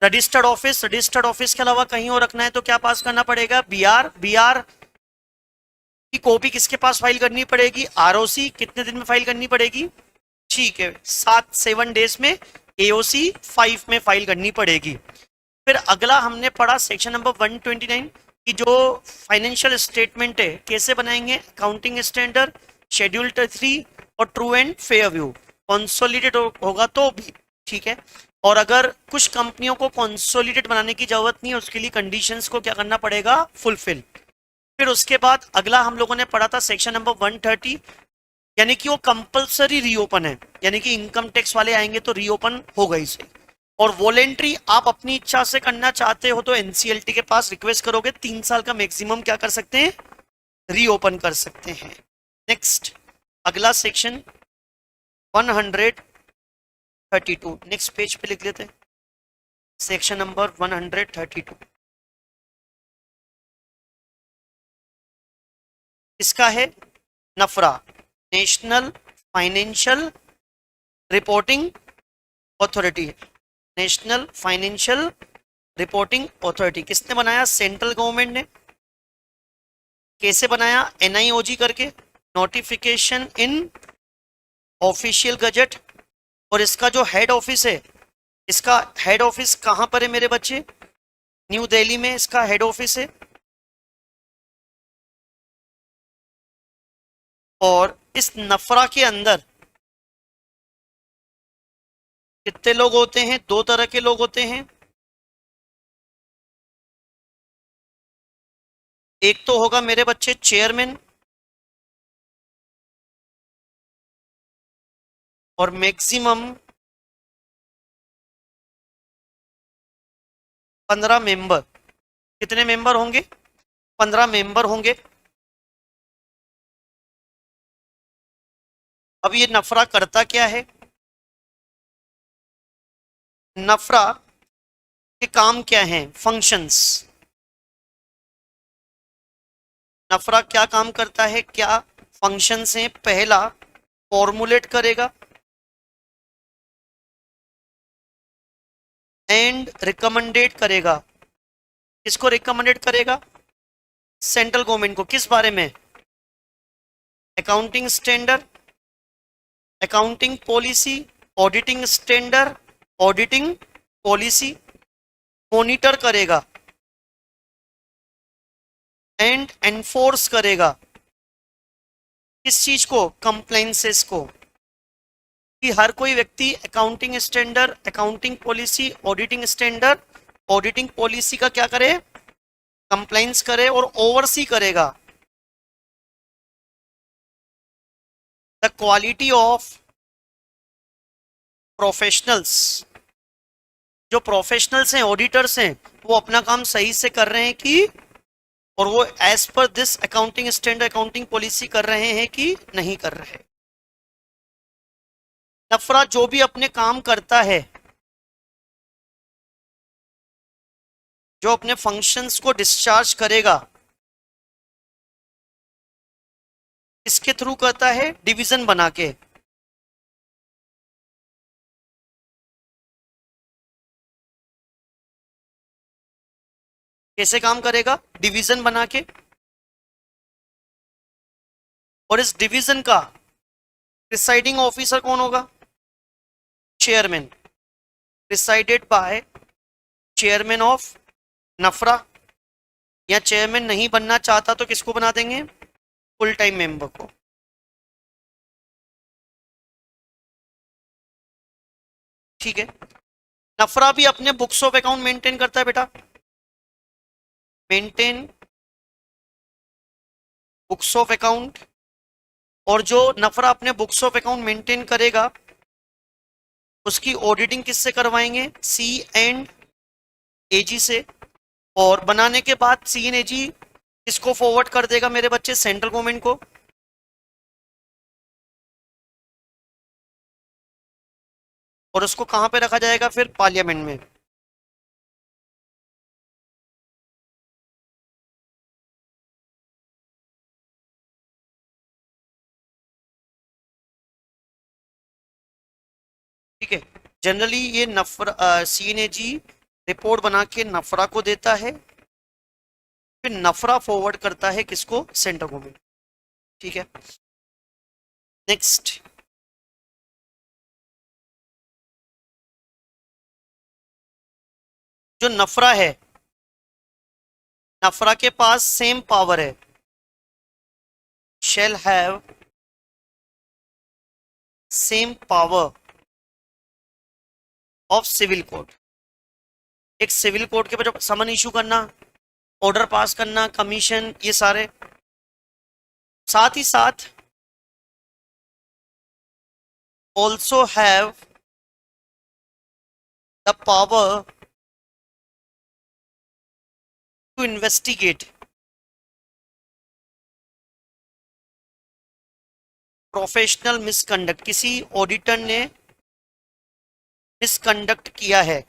रजिस्टर्ड ऑफिस। रजिस्टर्ड ऑफिस के अलावा कहीं और रखना है तो क्या पास करना पड़ेगा, बीआर। बीआर की कॉपी किसके पास फाइल करनी पड़ेगी, आरओसी। कितने दिन में फाइल करनी पड़ेगी, ठीक है, 7 डेज में AOC 5 में फाइल करनी पड़ेगी। फिर अगला हमने पढ़ा सेक्शन नंबर 129 की जो फाइनेंशियल स्टेटमेंट है कैसे बनाएंगे, अकाउंटिंग स्टैंडर्ड, शेड्यूल 3 और true and fair view. Consolidate होगा तो भी ठीक है, और अगर कुछ कंपनियों को कंसोलिडेट बनाने की जरूरत नहीं है उसके लिए कंडीशंस को क्या करना पड़ेगा, फुलफिल। फिर उसके बाद अगला हम लोगों ने पढ़ा था सेक्शन नंबर 130, यानी कि वो कंपलसरी रीओपन है, यानी कि इनकम टैक्स वाले आएंगे तो रीओपन होगा इसे। और वॉलेंट्री आप अपनी इच्छा से करना चाहते हो तो एनसीएलटी के पास रिक्वेस्ट करोगे, 3 साल का मैक्सिमम क्या कर सकते हैं, रीओपन कर सकते हैं। नेक्स्ट अगला सेक्शन 132, नेक्स्ट पेज पे लिख लेते हैं सेक्शन नंबर 132। इसका है NFRA, national financial reporting authority. National financial reporting authority किसने बनाया, सेंट्रल गवर्नमेंट ने। कैसे बनाया, NIOG करके, नोटिफिकेशन इन ऑफिशियल गजट। और इसका जो हेड ऑफिस है, इसका हेड ऑफिस कहां पर है मेरे बच्चे, न्यू दिल्ली में इसका हेड ऑफिस है। और इस नफरा के अंदर कितने लोग होते हैं, 2 तरह के लोग होते हैं। एक तो होगा मेरे बच्चे चेयरमैन, और मैक्सिमम 15 मेंबर। कितने मेंबर होंगे, 15 मेंबर होंगे। अब ये नफरा करता क्या है, नफरा के काम क्या हैं, फंक्शंस। नफरा क्या काम करता है, क्या फंक्शंस हैं। पहला, फॉर्मुलेट करेगा एंड रिकमेंडेड करेगा। किसको रिकमेंडेड करेगा, सेंट्रल गवर्नमेंट को। किस बारे में, accounting standard, accounting policy, auditing standard, auditing policy. Monitor करेगा एंड एनफोर्स करेगा। किस चीज को, कंप्लाइंसेस को, कि हर कोई व्यक्ति accounting standard, accounting policy, auditing standard, auditing policy का क्या करे, कंप्लाइंस करे और ओवरसी करेगा। द क्वालिटी ऑफ प्रोफेशनल्स, जो प्रोफेशनल्स हैं, ऑडिटर्स हैं, वो अपना काम सही से कर रहे हैं कि, और वो as per this accounting standard, accounting policy कर रहे हैं कि नहीं कर रहे। नफरा जो भी अपने काम करता है, जो अपने फंक्शंस को डिस्चार्ज करेगा, इसके थ्रू करता है, डिवीजन बना के। कैसे काम करेगा, डिवीजन बना के। और इस डिवीजन का प्रिसाइडिंग ऑफिसर कौन होगा, chairman, presided by chairman of NFRA. या चेयरमैन नहीं बनना चाहता तो किसको बना देंगे, फुल टाइम मेंबर को। ठीक है, नफरा भी अपने बुक्स ऑफ अकाउंट मेंटेन करता है बेटा, मेंटेन बुक्स ऑफ अकाउंट। और जो नफरा अपने बुक्स ऑफ अकाउंट मेंटेन करेगा उसकी ऑडिटिंग किससे करवाएंगे, C&AG से। और बनाने के बाद C&AG इसको फॉरवर्ड कर देगा मेरे बच्चे सेंट्रल गवर्नमेंट को। और उसको कहां पे रखा जाएगा फिर, पार्लियामेंट में। ठीक है, जनरली ये नफरा C&AG रिपोर्ट बना के नफरा को देता है, फिर नफरा फॉरवर्ड करता है किसको, सेंट्रल गवर्नमेंट। ठीक है, नेक्स्ट जो नफरा है, नफरा के पास सेम पावर है, shall have same power of civil code. एक सिविल कोड के ऊपर समन इशू करना, ऑर्डर पास करना, कमीशन, ये सारे। साथ ही साथ also have the power to investigate professional misconduct. किसी ऑडिटर ने मिसकंडक्ट किया है,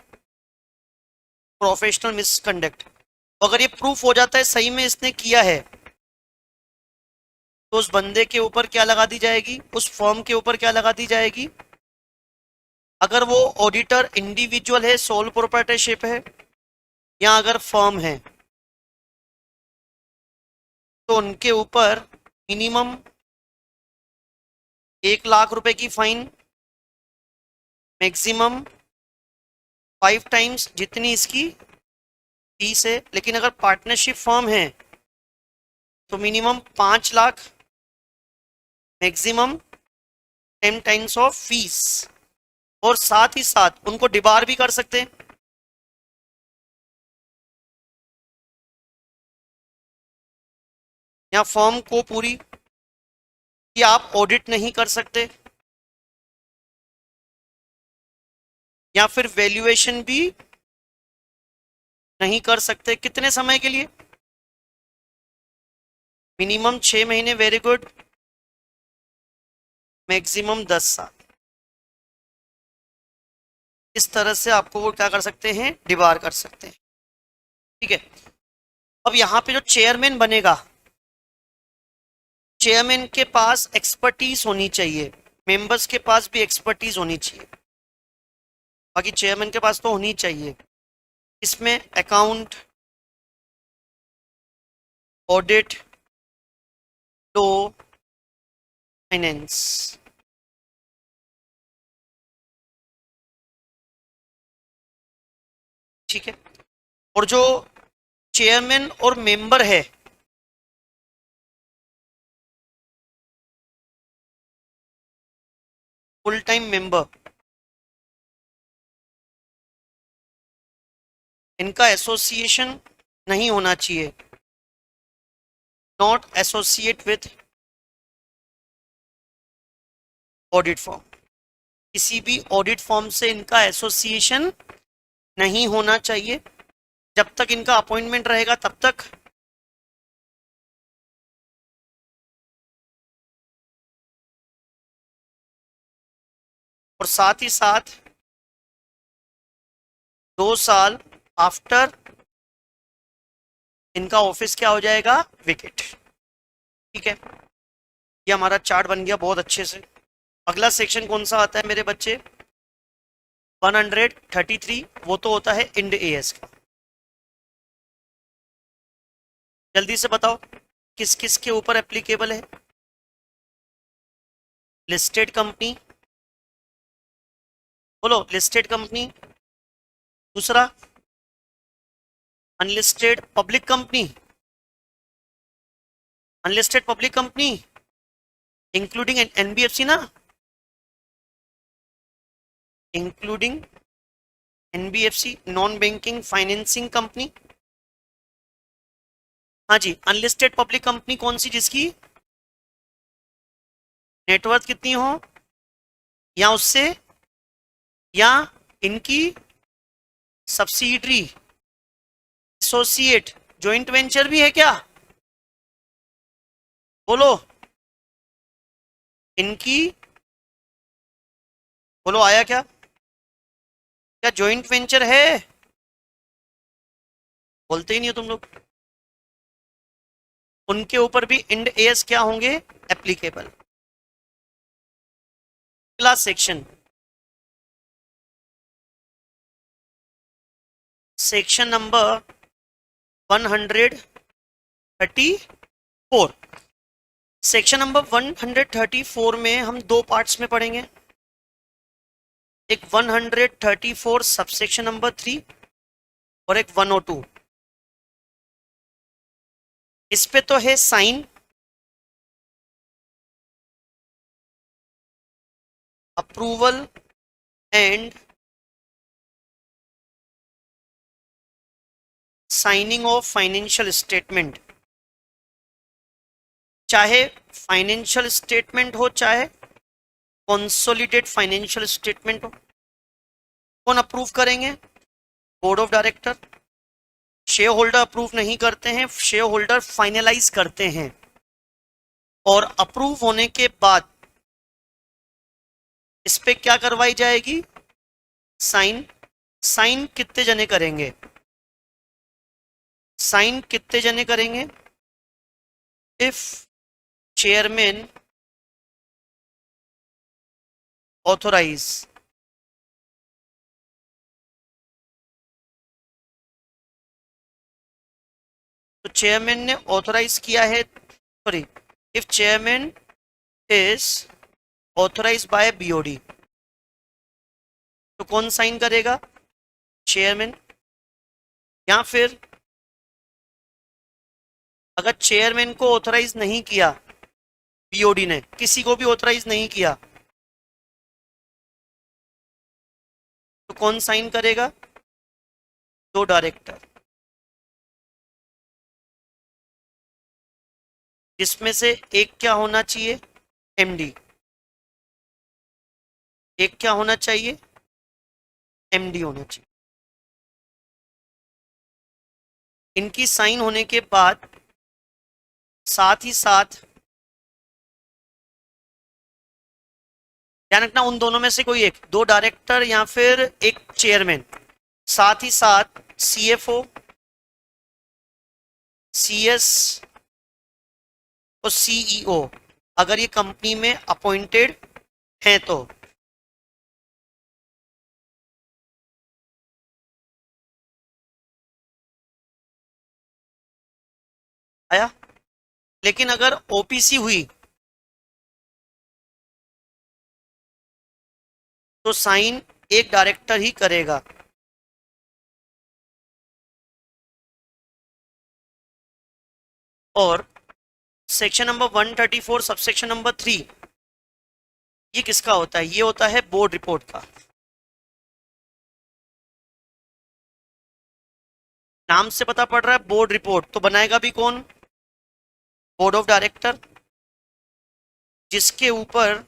प्रोफेशनल मिसकंडक्ट, अगर ये प्रूफ हो जाता है सही में इसने किया है, तो उस बंदे के ऊपर क्या लगा दी जाएगी, उस फर्म के ऊपर क्या लगा दी जाएगी। अगर वो ऑडिटर इंडिविजुअल है, सोल प्रोप्राइटरशिप है, या अगर फर्म है, तो उनके ऊपर मिनिमम 1 लाख रुपए की फाइन, मैक्सिमम 5 टाइम्स जितनी इसकी फीस है। लेकिन अगर पार्टनरशिप फर्म है तो minimum 5 lakh, maximum 10 times of fees. और साथ ही साथ उनको डिबार भी कर सकते हैं। या फर्म को पूरी कि आप ऑडिट नहीं कर सकते, या फिर वैल्यूएशन भी नहीं कर सकते। कितने समय के लिए? मिनिमम 6 महीने, वेरी गुड, मैक्सिमम 10 साल। इस तरह से आपको वो क्या कर सकते हैं, डिबार कर सकते हैं। ठीक है। अब यहाँ पे जो चेयरमैन बनेगा, चेयरमैन के पास एक्सपर्टीज होनी चाहिए, मेंबर्स के पास भी एक्सपर्टीज होनी चाहिए। बाकी चेयरमैन के पास तो होनी चाहिए। इसमें अकाउंट, ऑडिट, लॉ, फाइनेंस। ठीक है। और जो चेयरमैन और मेंबर है, फुल टाइम मेंबर, इनका एसोसिएशन नहीं होना चाहिए, not associate with audit form. किसी भी ऑडिट फॉर्म से इनका एसोसिएशन नहीं होना चाहिए। जब तक इनका अपॉइंटमेंट रहेगा तब तक और साथ ही साथ 2 साल आफ्टर इनका ऑफिस क्या हो जाएगा, विकेट। ठीक है। ये हमारा चार्ट बन गया बहुत अच्छे से। अगला सेक्शन कौन सा आता है मेरे बच्चे? 133। वो तो होता है इंड एएस का। जल्दी से बताओ किस किस के ऊपर एप्लीकेबल है? लिस्टेड कंपनी, बोलो लिस्टेड कंपनी। दूसरा unlisted public company, unlisted public company including NBFC ना, including NBFC, non banking financing company. हाँ जी, अनलिस्टेड पब्लिक कंपनी कौन सी? जिसकी नेटवर्थ कितनी हो या उससे, या इनकी सब्सिडरी, एसोसिएट, जॉइंट वेंचर भी है क्या? बोलो इनकी, बोलो आया क्या? क्या जॉइंट वेंचर है? बोलते ही नहीं हो तुम लोग। उनके ऊपर भी इंड एएस क्या होंगे, एप्लीकेबल। अगला section, section number 134। Section number 134 में हम 2 पार्ट्स में पढ़ेंगे। एक 134 सबसेक्शन नंबर 3 और एक 102। इस पे तो है sign, approval and signing of financial statement. चाहे फाइनेंशियल स्टेटमेंट हो चाहे कंसोलिडेट फाइनेंशियल स्टेटमेंट हो, कौन अप्रूव करेंगे? Board of director. Share holder approve नहीं करते हैं, शेयर होल्डर फाइनलाइज करते हैं। और अप्रूव होने के बाद इस पे क्या करवाई जाएगी? साइन। साइन कितने जने करेंगे? साइन कितने जने करेंगे? If chairman authorise. तो चेयरमैन ने ऑथोराइज किया है, sorry, if chairman is authorise by BOD, तो कौन साइन करेगा? चेयरमैन। या फिर अगर चेयरमैन को ऑथराइज नहीं किया, बीओडी ने किसी को भी ऑथराइज नहीं किया, तो कौन साइन करेगा? 2 डायरेक्टर, जिसमें से एक क्या होना चाहिए? एमडी। एक क्या होना चाहिए? एमडी होना चाहिए। इनकी साइन होने के बाद साथ ही साथ ध्यान रखना, उन दोनों में से कोई एक, 2 डायरेक्टर या फिर एक चेयरमैन, साथ ही साथ सीएफओ, सीएस और सीईओ अगर ये कंपनी में अपॉइंटेड हैं तो। आया? लेकिन अगर ओपीसी हुई तो साइन एक डायरेक्टर ही करेगा। और सेक्शन नंबर 134 सबसेक्शन नंबर 3, ये किसका होता है? ये होता है बोर्ड रिपोर्ट का। नाम से पता पड़ रहा है बोर्ड रिपोर्ट, तो बनाएगा भी कौन? Board of director. जिसके ऊपर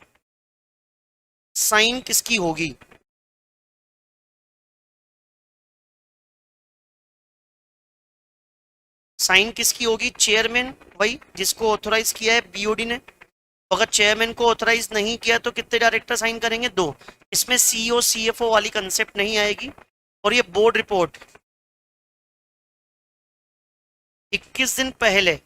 साइन किसकी होगी? साइन किसकी होगी? चेयरमैन, वही जिसको ऑथोराइज किया है बीओडी ने। तो अगर चेयरमैन को ऑथोराइज नहीं किया तो कितने डायरेक्टर साइन करेंगे? 2। इसमें सीईओ सीएफओ वाली कंसेप्ट नहीं आएगी। और ये बोर्ड रिपोर्ट 21 दिन पहले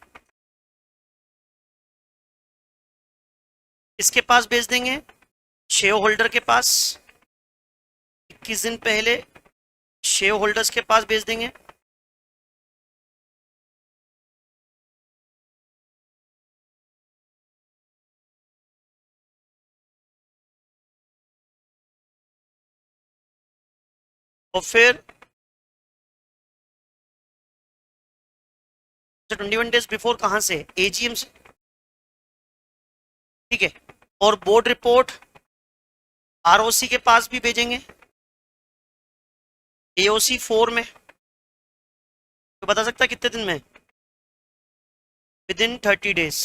इसके पास भेज देंगे, शेयर होल्डर के पास। 21 दिन पहले शेयर होल्डर्स के पास भेज देंगे। और फिर 21 डेज बिफोर कहां से? एजीएम से। ठीक है। और बोर्ड रिपोर्ट आरओसी के पास भी भेजेंगे, एओसी 4 में। तो बता सकता है कितने दिन में? Within 30 days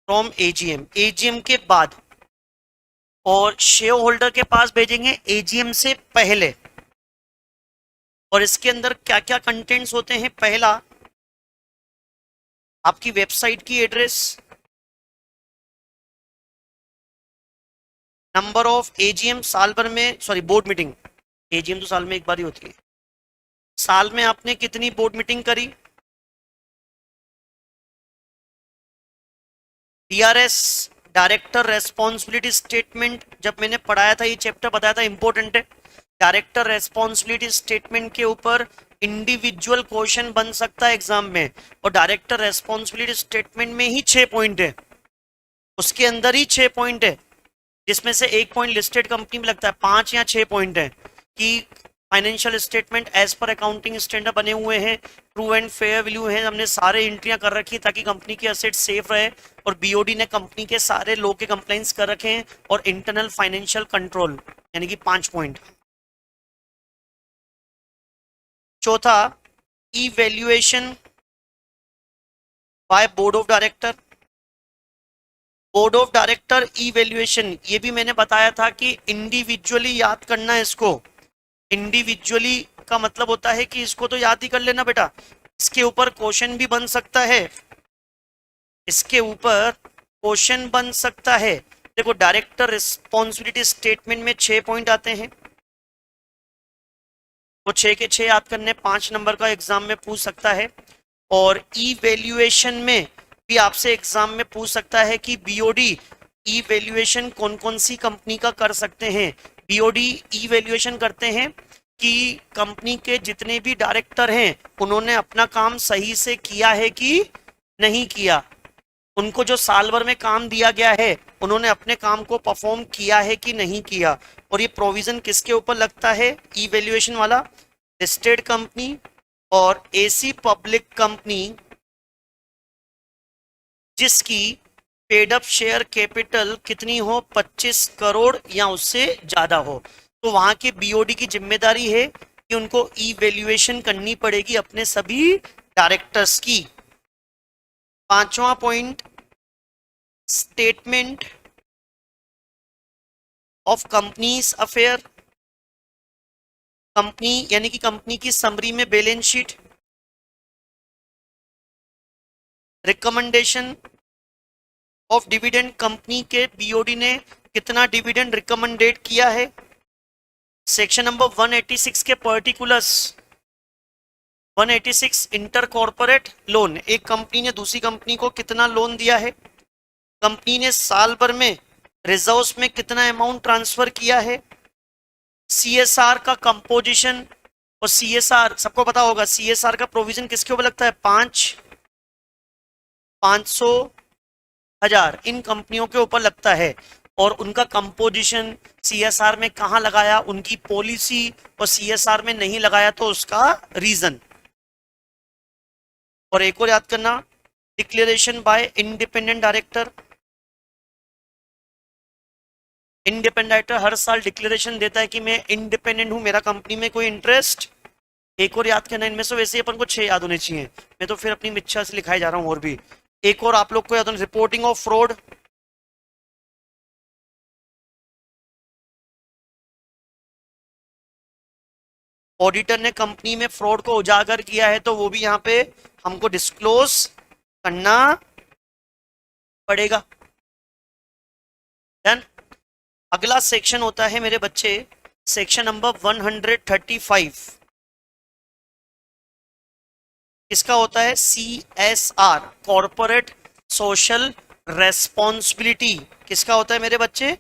from AGM. AGM के बाद। और शेयर होल्डर के पास भेजेंगे एजीएम से पहले। और इसके अंदर क्या क्या कंटेंट्स होते हैं? पहला, आपकी वेबसाइट की एड्रेस, नंबर ऑफ एजीएम साल भर में, सॉरी बोर्ड मीटिंग, एजीएम तो साल में एक बार ही होती है, साल में आपने कितनी बोर्ड मीटिंग करी, डीआरएस डायरेक्टर रेस्पॉन्सिबिलिटी स्टेटमेंट, जब मैंने पढ़ाया था ये चैप्टर बताया था इंपॉर्टेंट है। डायरेक्टर रेस्पॉन्सिबिलिटी स्टेटमेंट के ऊपर इंडिविजुअल क्वेश्चन बन सकता है एग्जाम में। और डायरेक्टर रेस्पॉन्सिबिलिटी स्टेटमेंट में ही 6 पॉइंट है, उसके अंदर ही 6 पॉइंट है, जिसमें से एक पॉइंट लिस्टेड कंपनी में लगता है। 5 या 6 पॉइंट है कि financial statement as per accounting standard बने हुए हैं, ट्रू एंड फेयर वैल्यू है, हमने सारे एंट्रियां कर रखी ताकि कंपनी की असेट सेफ रहे, और बीओडी ने कंपनी के सारे लॉ के कंप्लाइंस कर रखे हैं, और इंटरनल फाइनेंशियल कंट्रोल यानी कि 5 पॉइंट। चौथा, evaluation by board of director. Board of director evaluation, ये भी मैंने बताया था कि इंडिविजुअली याद करना है इसको। इंडिविजुअली का मतलब होता है कि इसको तो याद ही कर लेना बेटा, इसके ऊपर क्वेश्चन भी बन सकता है, इसके ऊपर क्वेश्चन बन सकता है। देखो, डायरेक्टर रिस्पॉन्सिबिलिटी स्टेटमेंट में 6 पॉइंट आते हैं, तो 6 के 6 याद करने, 5 नंबर का एग्जाम में पूछ सकता है। और इवैल्यूएशन में भी आपसे एग्जाम में पूछ सकता है कि बीओडी इवैल्यूएशन कौन कौन सी कंपनी का कर सकते हैं। बीओडी इवैल्यूएशन करते हैं कि कंपनी के जितने भी डायरेक्टर हैं उन्होंने अपना काम सही से किया है कि नहीं किया, उनको जो साल भर में काम दिया गया है उन्होंने अपने काम को परफॉर्म किया है कि नहीं किया। और ये प्रोविजन किसके ऊपर लगता है इवैल्यूएशन वाला? लिस्टेड कंपनी और ऐसी पब्लिक कंपनी जिसकी पेड अप शेयर कैपिटल कितनी हो, 25 करोड़ या उससे ज्यादा हो, तो वहां के बीओडी की जिम्मेदारी है कि उनको इवैल्यूएशन करनी पड़ेगी अपने सभी डायरेक्टर्स की। 5वां point, statement of companies affair. Company यानी कि कंपनी की समरी में balance sheet, recommendation of dividend, company के बीओडी ने कितना डिविडेंड रिकमेंडेड किया है। सेक्शन नंबर 186 के पर्टिकुलर्स, 186 इंटर कॉर्पोरेट लोन, एक कंपनी ने दूसरी कंपनी को कितना लोन दिया है, कंपनी ने साल भर में रिजर्व्स में कितना अमाउंट ट्रांसफर किया है, सीएसआर का कंपोजिशन। और सीएसआर सबको पता होगा, सीएसआर का प्रोविजन किसके ऊपर लगता है, 500, 1000 इन कंपनियों के ऊपर लगता है, और उनका कंपोजिशन सीएसआर में कहां लगाया, उनकी पॉलिसी, और सीएसआर में नहीं लगाया तो उसका रीजन। और एक और याद करना, declaration by independent director. Independent director हर साल डिक्लेरेशन देता है कि मैं इंडिपेंडेंट हूं, मेरा कंपनी में कोई इंटरेस्ट। एक और याद करना, इनमें से वैसे ही अपन को 6 याद होने चाहिए, मैं तो फिर अपनी इच्छा से लिखाई जा रहा हूं। और भी एक और आप लोग को याद होना, रिपोर्टिंग ऑफ फ्रॉड। ऑडिटर ने कंपनी में फ्रॉड को उजागर किया है तो वो भी यहाँ पे हमको डिस्क्लोज करना पड़ेगा। डन। अगला सेक्शन होता है मेरे बच्चे सेक्शन नंबर 135। इसका होता है CSR, कॉर्पोरेट सोशल रेस्पॉन्सिबिलिटी। किसका होता है मेरे बच्चे,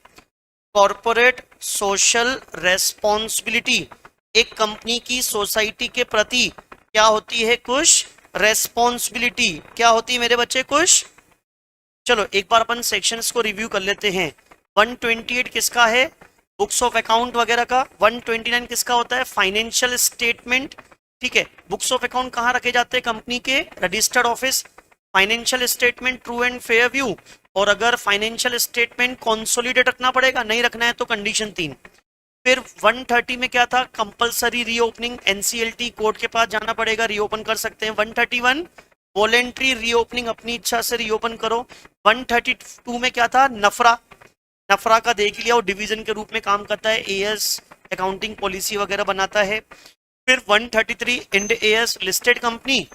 कॉर्पोरेट सोशल रेस्पॉन्सिबिलिटी। एक कंपनी की सोसाइटी के प्रति क्या होती है, कुछ रेस्पॉन्सिबिलिटी। क्या होती है मेरे बच्चे, कुछ। चलो एक बार अपन सेक्शंस को रिव्यू कर लेते हैं। 128 किसका है, बुक्स ऑफ अकाउंट वगैरह का। 129 किसका होता है, फाइनेंशियल स्टेटमेंट। ठीक है, बुक्स ऑफ अकाउंट कहाँ रखे जाते हैं, कंपनी के registered office. Financial statement true and fair view, और अगर फाइनेंशियल स्टेटमेंट कंसोलिडेट रखना पड़ेगा, नहीं रखना है तो कंडीशन 3। फिर 130 में क्या था, कंपलसरी रीओपनिंग, एनसीएलटी कोर्ट के पास जाना पड़ेगा, रीओपन कर सकते हैं। 131 वॉलेंट्री रीओपनिंग, अपनी इच्छा से रीओपन करो। 132 में क्या था, नफरा। नफरा का देख लिया, और डिवीजन के रूप में काम करता है, एएस अकाउंटिंग पॉलिसी वगैरह बनाता है। फिर 133 Ind AS, listed company,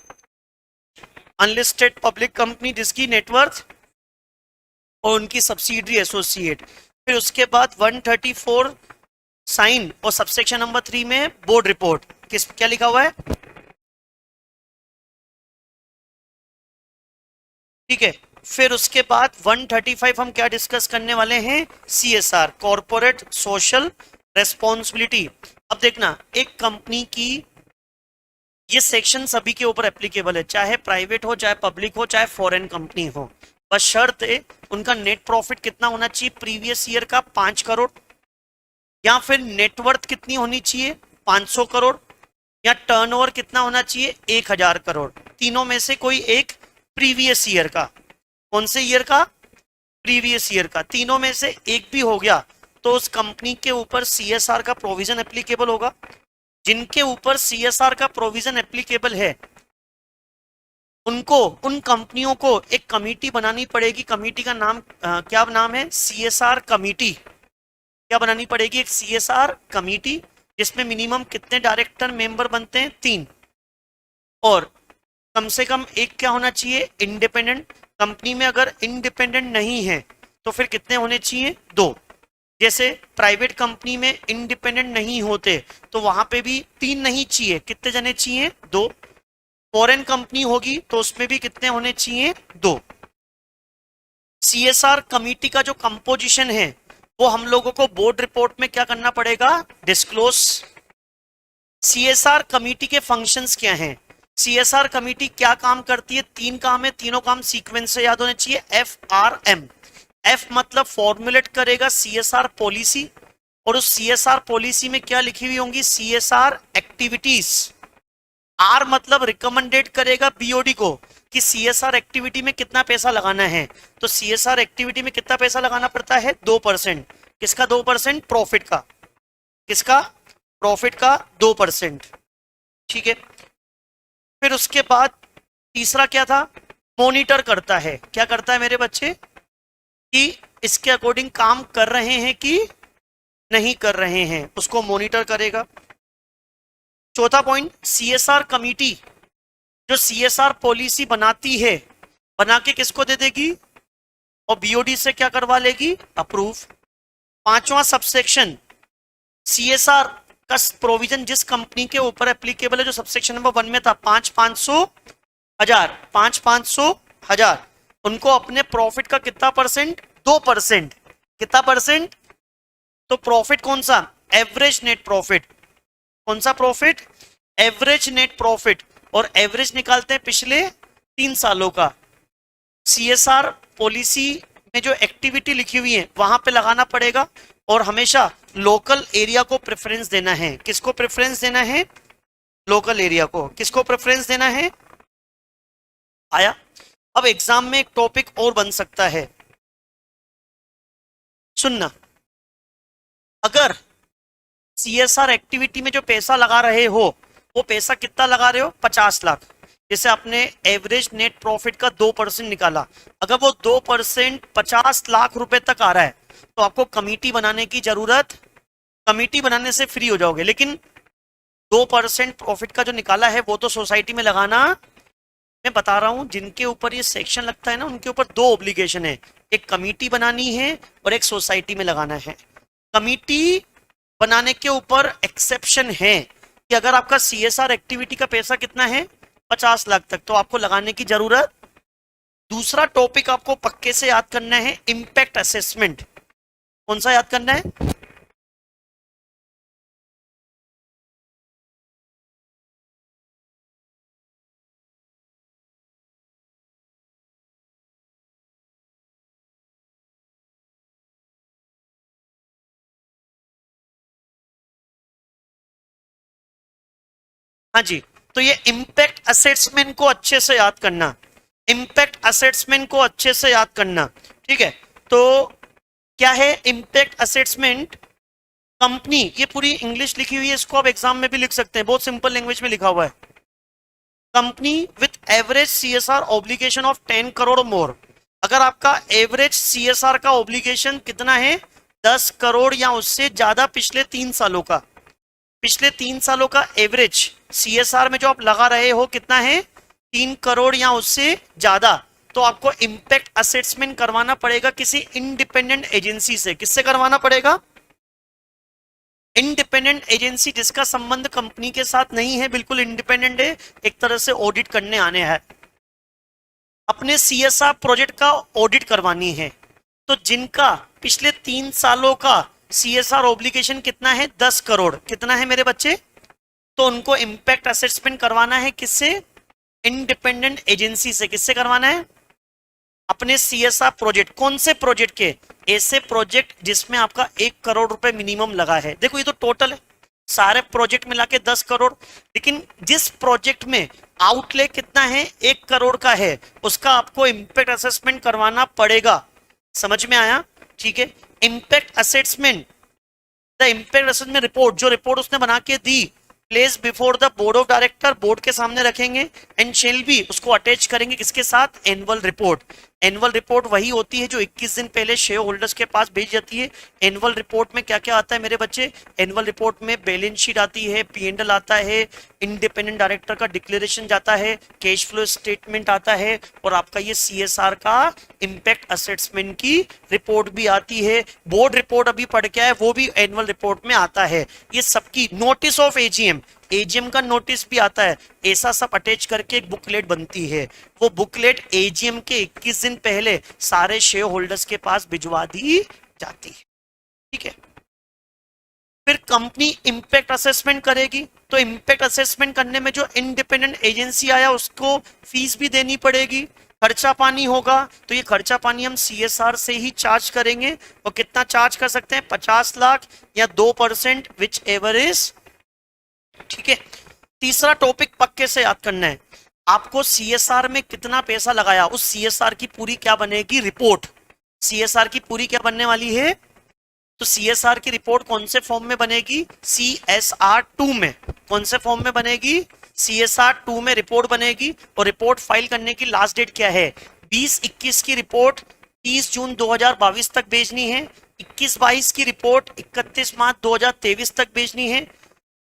unlisted public company जिसकी नेटवर्थ और उनकी सब्सिडरी एसोसिएट। फिर उसके बाद 134 साइन, और सबसेक्शन नंबर 3 में बोर्ड रिपोर्ट। किस क्या लिखा हुआ है, ठीक है। फिर उसके बाद 135 हम क्या डिस्कस करने वाले हैं, CSR, कॉर्पोरेट सोशल रेस्पॉन्सिबिलिटी। अब देखना, एक कंपनी की ये सेक्शन सभी के ऊपर एप्लीकेबल है, चाहे प्राइवेट हो, चाहे पब्लिक हो, चाहे फॉरेन कंपनी हो। बस शर्त है उनका नेट प्रॉफिट कितना होना चाहिए प्रीवियस ईयर का, 5 करोड़, या फिर नेटवर्थ कितनी होनी चाहिए, 500 करोड़, या टर्नओवर कितना होना चाहिए 1000 करोड़। तीनों में से कोई एक प्रीवियस ईयर का, कौन से ईयर का, प्रीवियस ईयर का, तीनों में से एक भी हो गया तो उस कंपनी के ऊपर सीएसआर का प्रोविजन एप्लीकेबल होगा। जिनके ऊपर सीएसआर का प्रोविजन एप्लीकेबल है उनको, उन कंपनियों को एक कमेटी बनानी पड़ेगी। कमेटी का नाम क्या नाम है, सीएसआर कमेटी। क्या बनानी पड़ेगी, एक सीएसआर कमेटी, जिसमें मिनिमम कितने डायरेक्टर मेंबर बनते हैं, 3, और कम से कम एक क्या होना चाहिए, इंडिपेंडेंट। कंपनी में अगर इंडिपेंडेंट नहीं है तो फिर कितने होने चाहिए, 2। जैसे प्राइवेट कंपनी में इंडिपेंडेंट नहीं होते तो वहां पे भी 3 नहीं चाहिए, कितने जने चाहिए, 2। फॉरेन कंपनी होगी तो उसमें भी कितने होने चाहिए, 2। सीएसआर कमेटी का जो कंपोजिशन है वो हम लोगों को बोर्ड रिपोर्ट में क्या करना पड़ेगा, डिस्क्लोज। सीएसआर कमेटी के फंक्शंस क्या हैं, सीएसआर कमेटी क्या काम करती है, 3 काम है, तीनों काम सीक्वेंस से याद होने चाहिए। FRM, F मतलब फॉर्मुलेट करेगा सीएसआर पॉलिसी, और उस सीएसआर पॉलिसी में क्या लिखी हुई होंगी, सीएसआर एक्टिविटीज। R मतलब रिकमेंडेड करेगा बीओडी को कि सीएसआर एक्टिविटी में कितना पैसा लगाना है। तो सीएसआर एक्टिविटी में कितना पैसा लगाना पड़ता है, 2%। किसका 2%, प्रॉफिट का। किसका, प्रॉफिट का 2%। ठीक है। फिर उसके बाद तीसरा क्या था, मॉनिटर करता है। क्या करता है मेरे बच्चे, कि इसके अकॉर्डिंग काम कर रहे हैं कि नहीं कर रहे हैं, उसको मॉनिटर करेगा। चौथा पॉइंट, सीएसआर कमेटी जो सीएसआर पॉलिसी बनाती है, बना के किसको दे देगी, और बीओडी से क्या करवा लेगी, अप्रूव। 5वां सबसेक्शन, सीएसआर का प्रोविजन जिस कंपनी के ऊपर एप्लीकेबल है, जो सबसेक्शन नंबर 1 में था, 5,500,000, उनको अपने प्रॉफिट का कितना परसेंट, 2%। कितना परसेंट, तो प्रॉफिट कौन सा, एवरेज नेट प्रॉफिट। कौन सा प्रॉफिट, एवरेज नेट प्रॉफिट, और एवरेज निकालते हैं पिछले 3 सालों का। सीएसआर पॉलिसी में जो एक्टिविटी लिखी हुई है वहां पे लगाना पड़ेगा, और हमेशा लोकल एरिया को प्रेफरेंस देना है। किसको प्रेफरेंस देना है, लोकल एरिया को। किसको प्रेफरेंस देना है, आया। अब एग्जाम में एक टॉपिक और बन सकता है, सुनना। अगर सीएसआर एक्टिविटी में जो पैसा लगा रहे हो वो पैसा कितना लगा रहे हो, 50 लाख। जैसे आपने एवरेज नेट प्रॉफिट का 2% निकाला, अगर वो 2% 50 लाख रुपए तक आ रहा है तो आपको कमेटी बनाने की जरूरत, कमेटी बनाने से फ्री हो जाओगे। लेकिन 2% प्रॉफिट का जो निकाला है वो तो सोसाइटी में लगाना। मैं बता रहा हूं, जिनके ऊपर ये सेक्शन लगता है ना, उनके ऊपर 2 ऑब्लिगेशन है, एक कमेटी बनानी है और एक सोसाइटी में लगाना है। कमेटी बनाने के ऊपर एक्सेप्शन है कि अगर आपका सीएसआर एक्टिविटी का पैसा कितना है, 50 लाख तक, तो आपको लगाने की जरूरत। दूसरा टॉपिक आपको पक्के से याद करना है, इंपैक्ट असेसमेंट। कौन सा याद करना है, हाँ जी। तो ये इंपैक्ट असेसमेंट को अच्छे से याद करना, इंपैक्ट असेसमेंट को अच्छे से याद करना। ठीक है, तो क्या है इंपैक्ट असेसमेंट, कंपनी, ये पूरी इंग्लिश लिखी हुई है, इसको आप एग्जाम में भी लिख सकते हैं, बहुत सिंपल लैंग्वेज में लिखा हुआ है। Company with average CSR obligation of 10 crore more. अगर आपका एवरेज सीएसआर का ऑब्लिगेशन कितना है, 10 करोड़ या उससे ज्यादा पिछले 3 सालों का, पिछले 3 सालों का एवरेज सीएसआर में जो आप लगा रहे हो कितना है, 3 करोड़ या उससे ज्यादा, तो आपको इंपैक्ट असेसमेंट करवाना पड़ेगा किसी इंडिपेंडेंट एजेंसी से। किससे करवाना पड़ेगा, इंडिपेंडेंट एजेंसी जिसका संबंध कंपनी के साथ नहीं है, बिल्कुल इंडिपेंडेंट है, एक तरह से ऑडिट करने आने हैं, अपने सीएसआर प्रोजेक्ट का ऑडिट करवानी है। तो जिनका पिछले 3 सालों का सीएसआर ऑब्लिगेशन कितना है, 10 करोड़, कितना है मेरे बच्चे, तो उनको इंपैक्ट असेसमेंट करवाना है किससे, इंडिपेंडेंट एजेंसी से। किससे करवाना है, अपने सीएसआर प्रोजेक्ट। कौन से प्रोजेक्ट के, ऐसे प्रोजेक्ट जिसमें आपका 1 करोड़ रुपए मिनिमम लगा है। देखो ये तो टोटल है, सारे प्रोजेक्ट मिला के 10 करोड़, लेकिन जिस प्रोजेक्ट में आउटले कितना है 1 करोड़ का है, उसका आपको इंपैक्ट असेसमेंट करवाना पड़ेगा। समझ में आया? ठीक है। Impact assessment, the impact assessment report, जो रिपोर्ट उसने बना के दी, place before the board of director, board के सामने रखेंगे, एंड शेल बी, उसको अटैच करेंगे किसके साथ? Annual report. एनुअल रिपोर्ट वही होती है जो 21 दिन पहले शेयर होल्डर्स के पास भेज जाती है। एनुअल रिपोर्ट में क्या क्या आता है मेरे बच्चे? एनुअल रिपोर्ट में बैलेंस शीट आती है, P&L आता है, इंडिपेंडेंट डायरेक्टर का डिक्लेरेशन जाता है, कैश फ्लो स्टेटमेंट आता है, और आपका ये CSR का इंपैक्ट असेसमेंट की रिपोर्ट भी आती है। बोर्ड रिपोर्ट अभी पढ़ के आए, वो भी एनुअल रिपोर्ट में आता है। ये सबकी नोटिस ऑफ एजीएम का नोटिस भी आता है। ऐसा सब अटैच करके एक बुकलेट बनती है। वो बुकलेट एजीएम के 21 दिन पहले सारे शेयर होल्डर्स के पास भिजवा दी जाती है। ठीक है। फिर कंपनी इंपैक्ट असेसमेंट करेगी, तो इंपैक्ट असेसमेंट करने में जो इंडिपेंडेंट एजेंसी आया उसको फीस भी देनी पड़ेगी, खर्चा पानी होगा। तो ये खर्चा पानी हम CSR से ही चार्ज करेंगे। और कितना चार्ज कर सकते हैं? 50 लाख या 2%, विच एवर इज। ठीक है। तीसरा टॉपिक पक्के से याद करना है आपको, CSR में कितना पैसा लगाया, उस CSR की पूरी क्या बनेगी? रिपोर्ट। CSR की पूरी क्या बनने वाली है? तो CSR की रिपोर्ट कौन से फॉर्म में बनेगी? CSR2 में। कौन से फॉर्म में बनेगी? CSR2 में रिपोर्ट बनेगी। और रिपोर्ट फाइल करने की लास्ट डेट क्या है? 20-21 की रिपोर्ट 30 जून 2022 तक भेजनी है। 21-22 की रिपोर्ट 31 मार्च 2023 तक भेजनी है।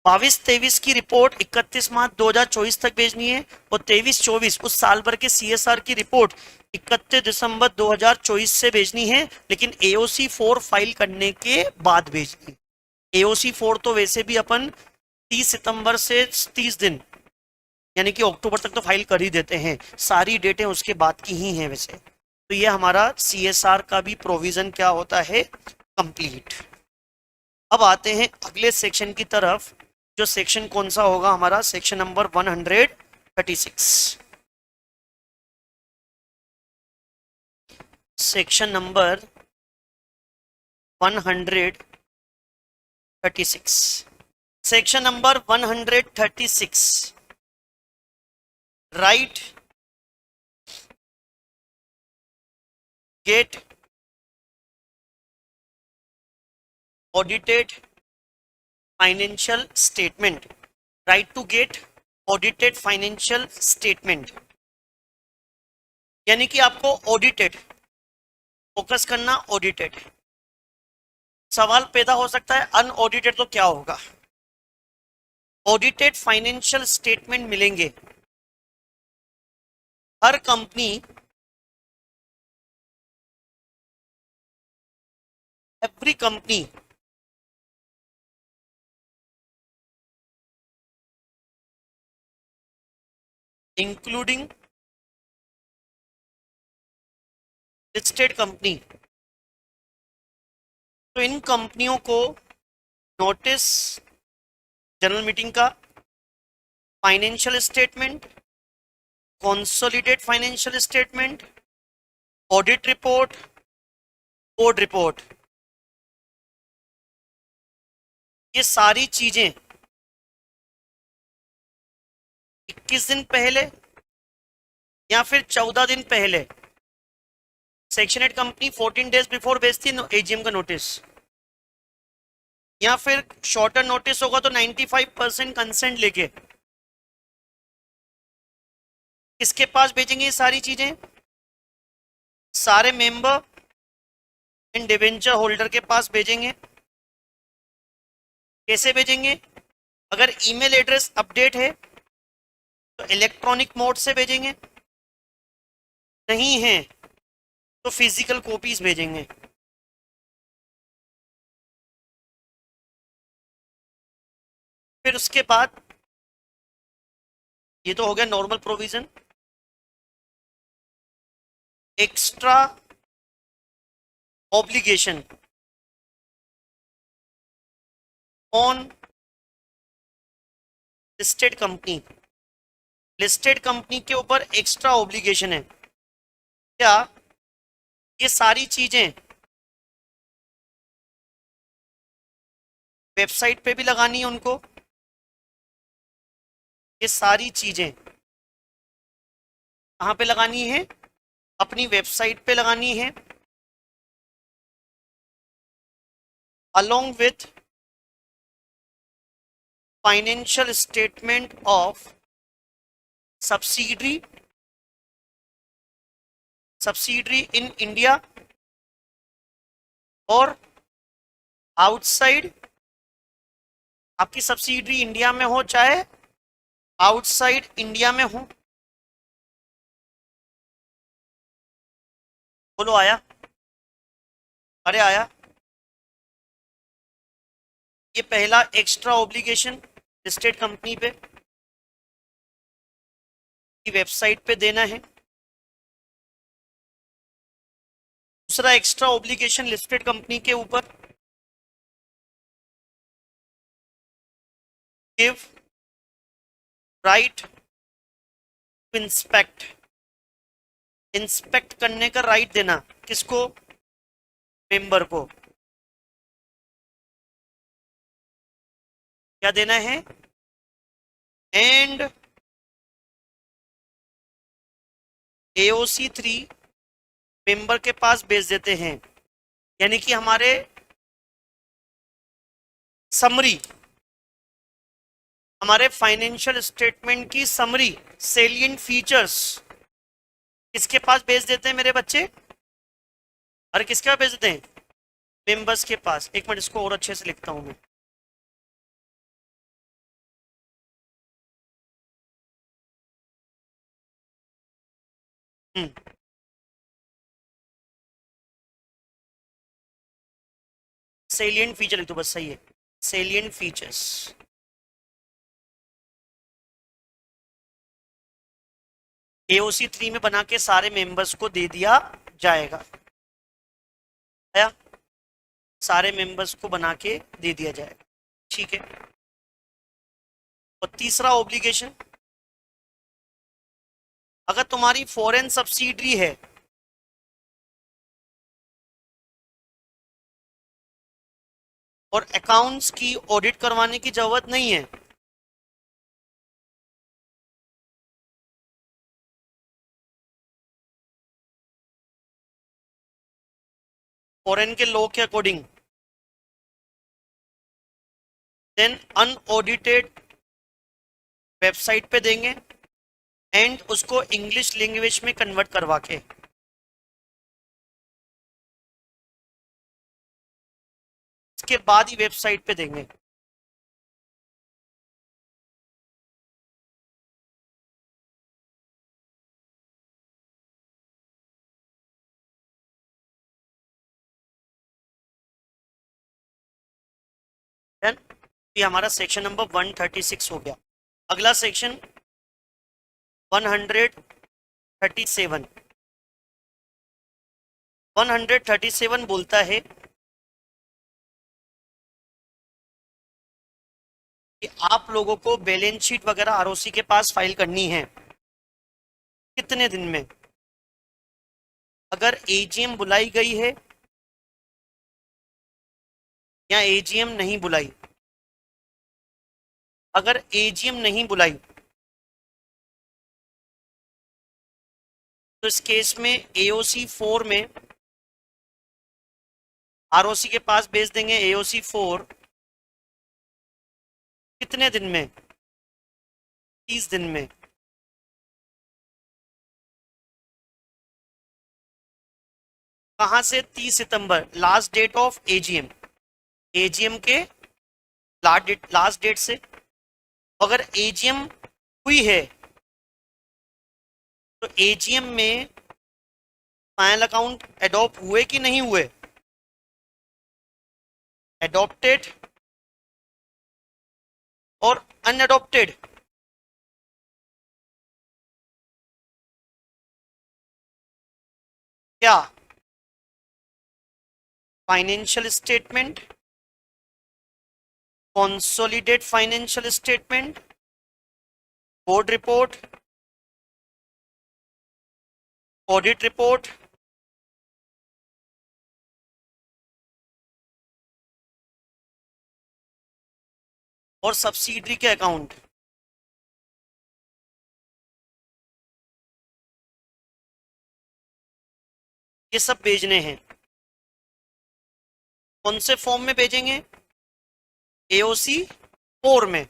22-23 की रिपोर्ट 31 मार्च 2024 तक भेजनी है। और 23-24 उस साल भर के CSR की रिपोर्ट 31 दिसंबर 2024 से भेजनी है, लेकिन AOC 4 फाइल करने के बाद भेजनी है। AOC 4 तो वैसे भी अपन 30 सितंबर से 30 दिन यानी कि अक्टूबर तक तो फाइल कर ही देते हैं, सारी डेटें उसके बाद की ही हैं वैसे। तो ये हमारा CSR का भी प्रोविजन क्या होता है? कंप्लीट। अब आते हैं अगले सेक्शन की तरफ, जो सेक्शन कौन सा होगा हमारा? Section number 136। Section number 136। Section number 136, right, get audited financial statement. Right to get audited financial statement, यानी कि आपको ऑडिटेड फोकस करना। ऑडिटेड सवाल पैदा हो सकता है, अनऑडिटेड तो क्या होगा? ऑडिटेड फाइनेंशियल स्टेटमेंट मिलेंगे हर company, every company including listed company. तो इन कंपनियों को नोटिस जनरल मीटिंग का, financial statement, consolidated financial statement, audit report, board report, ये सारी चीजें 21 दिन पहले या फिर 14 दिन पहले, सेक्शन 8 कंपनी 14 डेज बिफोर भेजती है एजीएम का नोटिस, या फिर शॉर्टर नोटिस होगा तो 95% कंसेंट लेके किसके पास भेजेंगे? ये सारी चीजें सारे मेंबर एंड डिबेंचर होल्डर के पास भेजेंगे। कैसे भेजेंगे? अगर ईमेल एड्रेस अपडेट है तो इलेक्ट्रॉनिक मोड से भेजेंगे, नहीं है तो फिजिकल कॉपीज भेजेंगे। फिर उसके बाद ये तो हो गया normal provision. Extra obligation on listed company, listed company के ऊपर एक्स्ट्रा ऑब्लिगेशन है क्या? ये सारी चीजें, वेबसाइट पे भी लगानी है उनको। ये सारी चीजें कहाँ पे लगानी है? अपनी वेबसाइट पे लगानी है, along with financial statement of subsidiary in India और आउटसाइड। आपकी सब्सिडरी इंडिया में हो चाहे आउटसाइड इंडिया में हो। बोलो आया? अरे आया। ये पहला एक्स्ट्रा ऑब्लिगेशन लिस्टेड कंपनी पे की वेबसाइट पे देना है। दूसरा एक्स्ट्रा ऑब्लिगेशन लिस्टेड कंपनी के ऊपर give right to inspect, inspect करने का राइट देना। किसको? मेंबर को। क्या देना है? एंड AOC 3 मेंबर के पास भेज देते हैं। यानी कि हमारे समरी, हमारे फाइनेंशियल स्टेटमेंट की समरी, सेलिएंट फीचर्स किसके पास भेज देते हैं मेरे बच्चे? अरे किसके पास भेज देते हैं? मेंबर्स के पास। एक मिनट, इसको और अच्छे से लिखता हूं मैं। सेलिएंट फीचर लिख दो बस, सही है। सेलिएंट फीचर्स AOC 3 में बना के सारे मेंबर्स को दे दिया जाएगा। आया? सारे मेंबर्स को बना के दे दिया जाएगा। ठीक है। और तीसरा ऑब्लिगेशन, अगर तुम्हारी फॉरेन सब्सिडरी है और अकाउंट्स की ऑडिट करवाने की जरूरत नहीं है, फॉरेन के लॉ के अकॉर्डिंग, देन अनऑडिटेड वेबसाइट पे देंगे एंड उसको इंग्लिश लैंग्वेज में कन्वर्ट करवा के इसके बाद ही वेबसाइट पे देंगे। देन ये हमारा सेक्शन नंबर 136 हो गया। अगला सेक्शन 137। 137 बोलता है कि आप लोगों को बैलेंस शीट वगैरह ROC के पास फाइल करनी है। कितने दिन में? अगर AGM बुलाई गई है या AGM नहीं बुलाई। अगर AGM नहीं बुलाई तो इस केस में AOC 4 में ROC के पास भेज देंगे। AOC 4 कितने दिन में? 30 दिन में। कहां से? 30 सितंबर, last date of AGM। AGM के लास्ट डेट से। अगर AGM हुई है तो AGM में फाइनल अकाउंट एडॉप्ट हुए कि नहीं हुए? एडॉप्टेड और अनएडॉप्टेड। क्या? Financial statement, consolidate financial statement, board report, audit report, और सब्सिडरी के अकाउंट, ये सब भेजने हैं। कौन से फॉर्म में भेजेंगे? एओसी 4 में।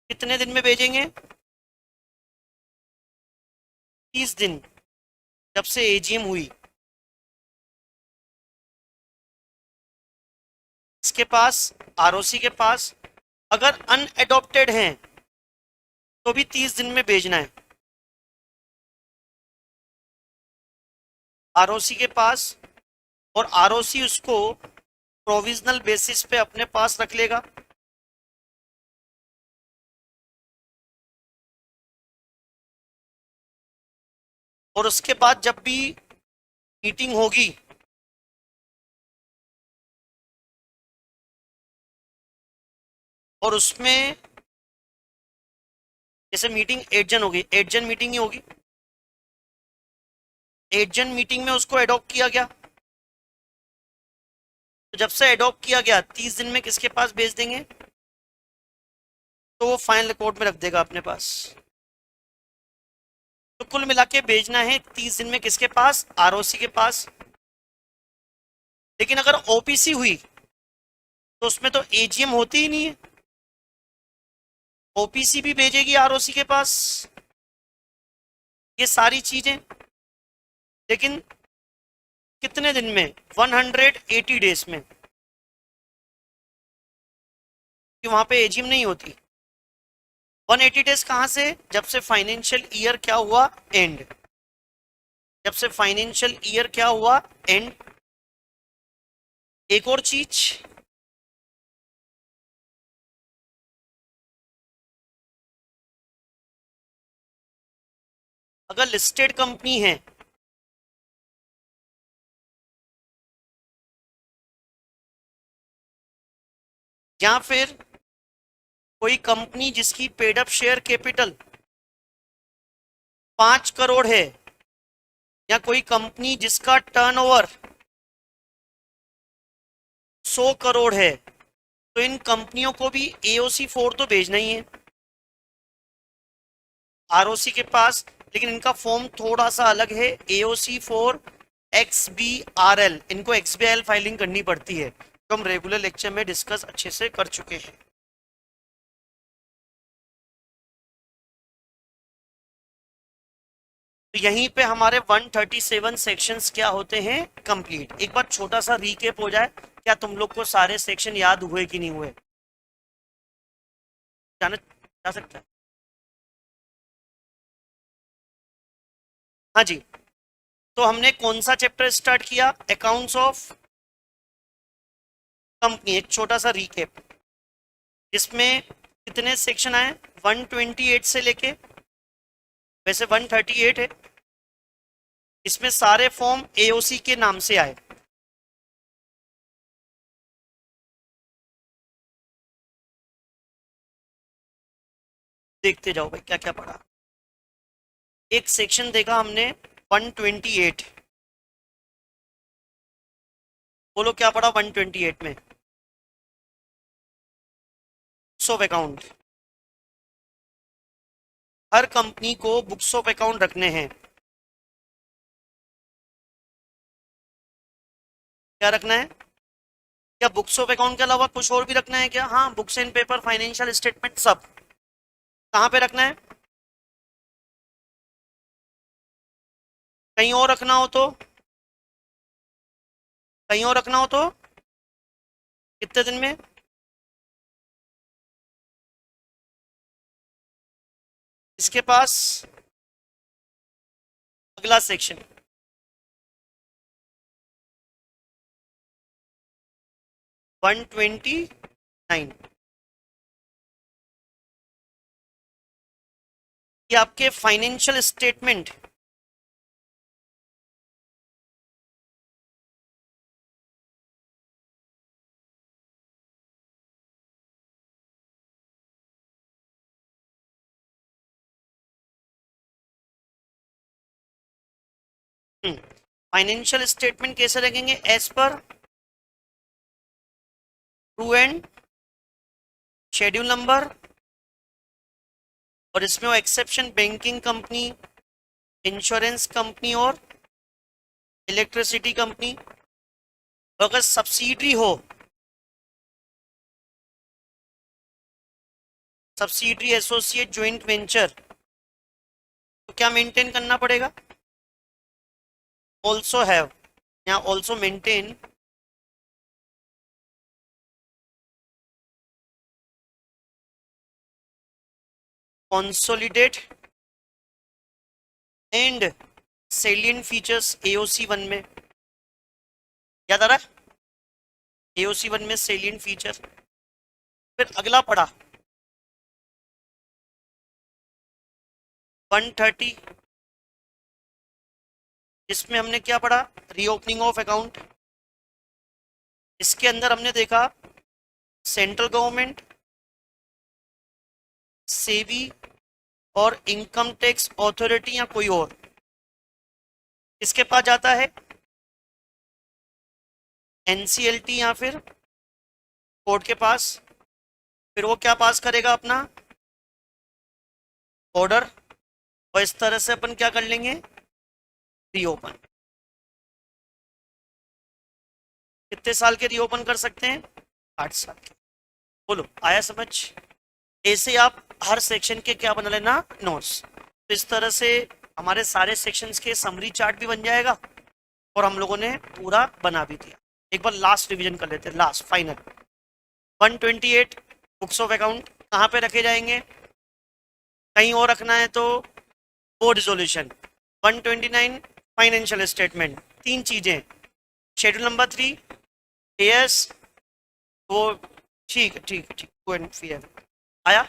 कितने दिन में भेजेंगे? 30 दिन, जब से एजीएम हुई। इसके पास, आरओसी के पास, अगर अनएडॉप्टेड हैं तो भी 30 दिन में भेजना है। आरओसी के पास, और आरओसी उसको प्रोविजनल बेसिस पे अपने पास रख लेगा। और उसके बाद जब भी मीटिंग होगी, और उसमें जैसे मीटिंग 8 जन होगी, 8 जन मीटिंग ही होगी, 8 जन मीटिंग में उसको एडॉप्ट किया गया, तो जब से एडॉप्ट किया गया 30 दिन में किसके पास भेज देंगे? तो वो फाइनल रिकॉर्ड में रख देगा अपने पास। तो कुल मिला के भेजना है 30 दिन में किसके पास? आरओसी के पास। लेकिन अगर ओपीसी हुई तो उसमें तो एजीएम होती ही नहीं है, ओपीसी भी भेजेगी आरओसी के पास, ये सारी चीजें। लेकिन कितने दिन में? 180 डेज में, कि वहां पे एजीएम नहीं होती। 180 डेज कहां से? जब से फाइनेंशियल ईयर क्या हुआ? एंड। जब से फाइनेंशियल ईयर क्या हुआ? एंड। एक और चीज, अगर लिस्टेड कंपनी है, या फिर कोई कंपनी जिसकी paid up share capital 5 crore है, या कोई कंपनी जिसका टर्नओवर 100 करोड़ है, तो इन कंपनियों को भी एओसी 4 तो भेजना ही है आरओसी के पास। लेकिन इनका फॉर्म थोड़ा सा अलग है, एओसी 4 XBRL, इनको XBRL फाइलिंग करनी पड़ती है, तो हम रेगुलर लेक्चर में डिस्कस अच्छे से कर चुके हैं। तो यहीं पे हमारे 137 सेक्शंस क्या होते हैं? कंप्लीट। एक बार छोटा सा रीकेप हो जाए, क्या तुम लोग को सारे सेक्शन याद हुए कि नहीं हुए? जाना जा सकता है? हाँ जी। तो हमने कौन सा चैप्टर स्टार्ट किया? Accounts of company. एक छोटा सा रीकेप, जिसमें कितने सेक्शन आए? 128 से लेके, वैसे 138 है, इसमें सारे फॉर्म एओसी के नाम से आए। देखते जाओ भाई क्या क्या पढ़ा। एक सेक्शन देखा हमने 128, बोलो क्या पढ़ा 128 में? Books of account. हर कंपनी को बुक्स ऑफ अकाउंट रखने हैं। क्या रखना है? क्या बुक्स ऑफ अकाउंट के अलावा कुछ और भी रखना है क्या? हाँ, books and paper, financial statement, सब। कहाँ पे रखना है? कहीं और रखना हो तो? कहीं और रखना हो तो कितने दिन में? इसके पास अगला सेक्शन 129, ये आपके फाइनेंशियल स्टेटमेंट। फाइनेंशियल स्टेटमेंट कैसे लगेंगे? As per true and schedule number, और इसमें वो exception banking company, insurance company और इलेक्ट्रिसिटी कंपनी। अगर सब्सिडरी हो, सब्सिडरी, एसोसिएट, ज्वाइंट वेंचर, तो क्या मेंटेन करना पड़ेगा? ऑल्सो हैव, या also maintain consolidate and salient features AOC 1 में। याद आ रहा है? एओसी 1 में सेलिएंट फीचर। फिर अगला पढ़ा 130, इसमें हमने क्या पढ़ा? Reopening of account. इसके अंदर हमने देखा सेंट्रल गवर्नमेंट, सेबी और इनकम टैक्स अथॉरिटी या कोई और इसके पास जाता है, एनसीएलटी या फिर कोर्ट के पास। फिर वो क्या पास करेगा? अपना ऑर्डर, और इस तरह से अपन क्या कर लेंगे? रीओपन। कितने साल के रीओपन कर सकते हैं? 8 साल के। बोलो, आया समझ? ऐसे आप हर सेक्शन के क्या बना लेना? नोट्स। तो इस तरह से हमारे सारे सेक्शंस के समरी चार्ट भी बन जाएगा, और हम लोगों ने पूरा बना भी दिया। एक बार लास्ट रिवीजन कर लेते हैं, last final. 128 books of account कहाँ पे रखे जाएंगे? कहीं और रखना है तो बोर्ड रिजोल्यूशन। 129 फाइनेंशियल स्टेटमेंट, 3 चीजें। शेड्यूल नंबर 3 एएस, वो ठीक है, आया।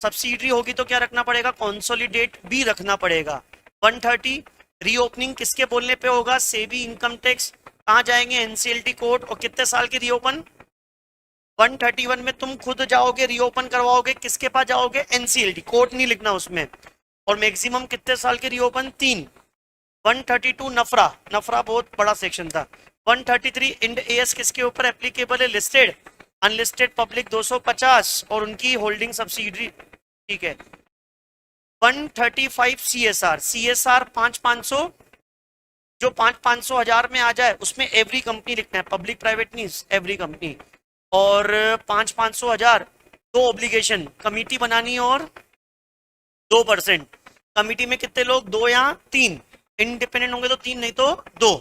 सब्सिडरी होगी तो क्या रखना पड़ेगा? कंसोलिडेट भी रखना पड़ेगा। 130 रीओपनिंग किसके बोलने पे होगा? SEBI, income tax. कहाँ जाएंगे? NCLT court. और कितने साल की रीओपन? 131 में तुम खुद जाओगे, रीओपन करवाओगे, किसके पास जाओगे? एनसीएलटी कोर्ट, नहीं लिखना उसमें। और मैक्सिमम कितने साल के रीओपन? 3। 132 नफरा, नफरा बहुत बड़ा सेक्शन था। 133 इंड एएस किसके ऊपर एप्लीकेबल है? लिस्टेड, अनलिस्टेड पब्लिक 250 और उनकी होल्डिंग सब्सिडरी, ठीक है। 135 सीएसआर, सीएसआर 500, जो 500 हजार में आ जाए उसमें एवरी कंपनी लिखना है, पब्लिक प्राइवेट नहीं, एवरी कंपनी। और 500 हजार, 2 ऑब्लिगेशन, कमिटी बनानी और 2%। कमिटी में कितने लोग? 2 या 3। इंडिपेंडेंट होंगे तो 3, नहीं तो 2।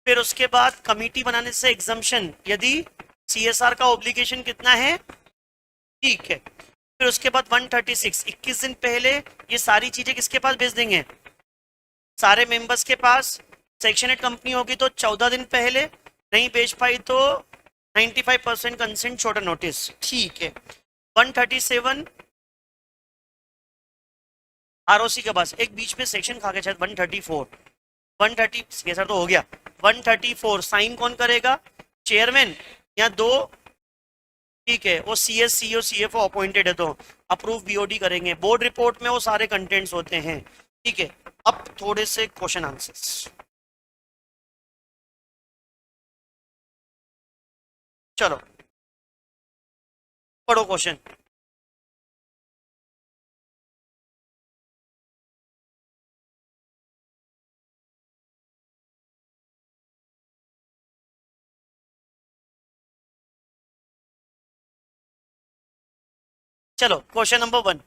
फिर उसके बाद कमिटी बनाने से एग्जम्पशन, यदि सीएसआर का ऑब्लिगेशन कितना है, ठीक है। फिर उसके बाद 136, 21 दिन पहले ये सारी चीजें किसके पास भेज देंगे? सारे मेंबर्स के पास। सेक्शन 8 कंपनी होगी तो 14 दिन पहले, नहीं भेज पाई तो 95% कंसेंट छोटा नोटिस, ठीक है। 137 आरओसी के पास, एक बीच में सेक्शन खा गया शायद, 134, 130 ये सर तो हो गया। 134 साइन कौन करेगा? चेयरमैन या 2, ठीक है, वो सीएस, सीओ, सीएफओ अपॉइंटेड है तो अप्रूव बीओडी करेंगे। बोर्ड रिपोर्ट में वो सारे कंटेंट्स होते हैं, ठीक है। अब थोड़े से क्वेश्चन आंसर्स, चलो पढ़ो क्वेश्चन। चलो question number 1,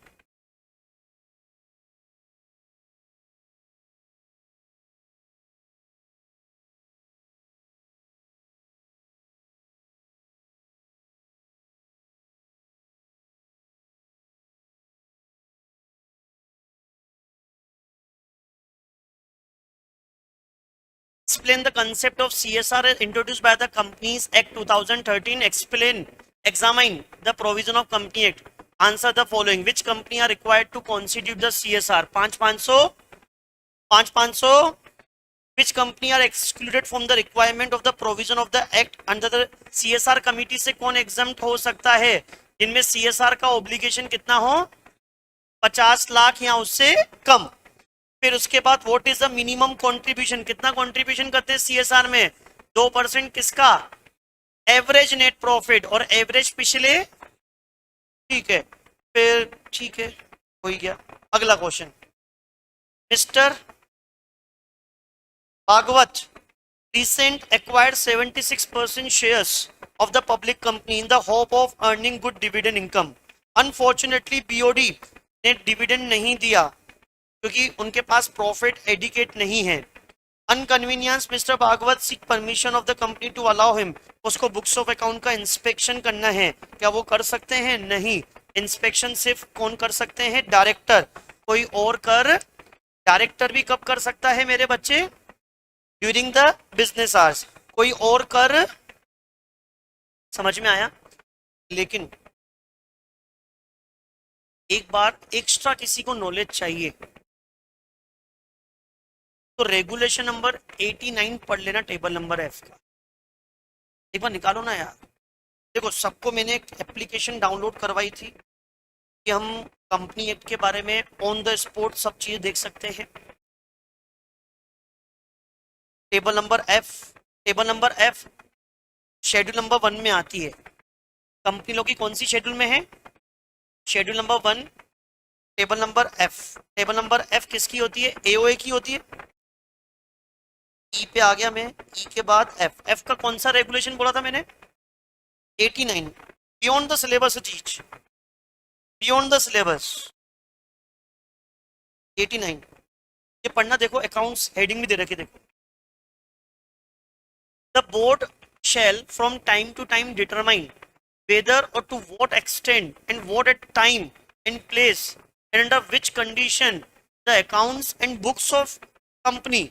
explain the concept of CSR introduced by the Companies Act 2013. Examine the provision of Company Act. Answer the following. Which company are required to constitute the CSR? 500. Which company are excluded from the requirement of the provision of the act under the CSR committee से कौन exempt हो सकता है? जिनमें CSR का obligation कितना हो? 50 लाख या उससे कम। फिर उसके बाद what is the minimum contribution, कितना कंट्रीब्यूशन करते हैं सीएसआर में? 2%। किसका? एवरेज नेट प्रॉफिट, और एवरेज पिछले ठीक है, फिर ठीक है, हो ही गया। अगला question, mister Bhagwat recent acquired 76% shares of the public company in the hope of earning good dividend income. Unfortunately, BOD ने डिविडेंड नहीं दिया क्योंकि उनके पास प्रॉफिट एडिकेट नहीं है। Inconvenience, mister Bhagwat seek permission of the company to allow him. उसको books of account का इंस्पेक्शन करना है, क्या वो कर सकते हैं? नहीं। इंस्पेक्शन सिर्फ कौन कर सकते हैं? डायरेक्टर। कोई और कर? डायरेक्टर भी कब कर सकता है मेरे बच्चे? During the business hours. कोई और कर? समझ में आया? लेकिन एक बार एक्स्ट्रा किसी को नॉलेज चाहिए तो रेगुलेशन नंबर 89 पढ़ लेना, टेबल नंबर एफ का एक बार निकालो ना यार। देखो, सबको मैंने एक एप्लीकेशन डाउनलोड करवाई थी कि हम कंपनी एक्ट के बारे में ऑन द स्पॉट सब चीजें देख सकते हैं। Table number F schedule number 1 में आती है। कंपनी लॉ की कौन सी शेड्यूल में है? Schedule number 1, table number F. Table number F किसकी होती है? एओए की होती है। ई पे आ गया मैं, ई के बाद एफ। एफ का कौन सा रेगुलेशन बोला था मैंने? 89। बियॉन्ड द सिलेबस चीज, बियॉन्ड द सिलेबस 89। ये पढ़ना। देखो अकाउंट्स हेडिंग भी दे रखी, देखो। The board shall from time to time determine whether or to what extent and what at time and place and under which condition the accounts and books of company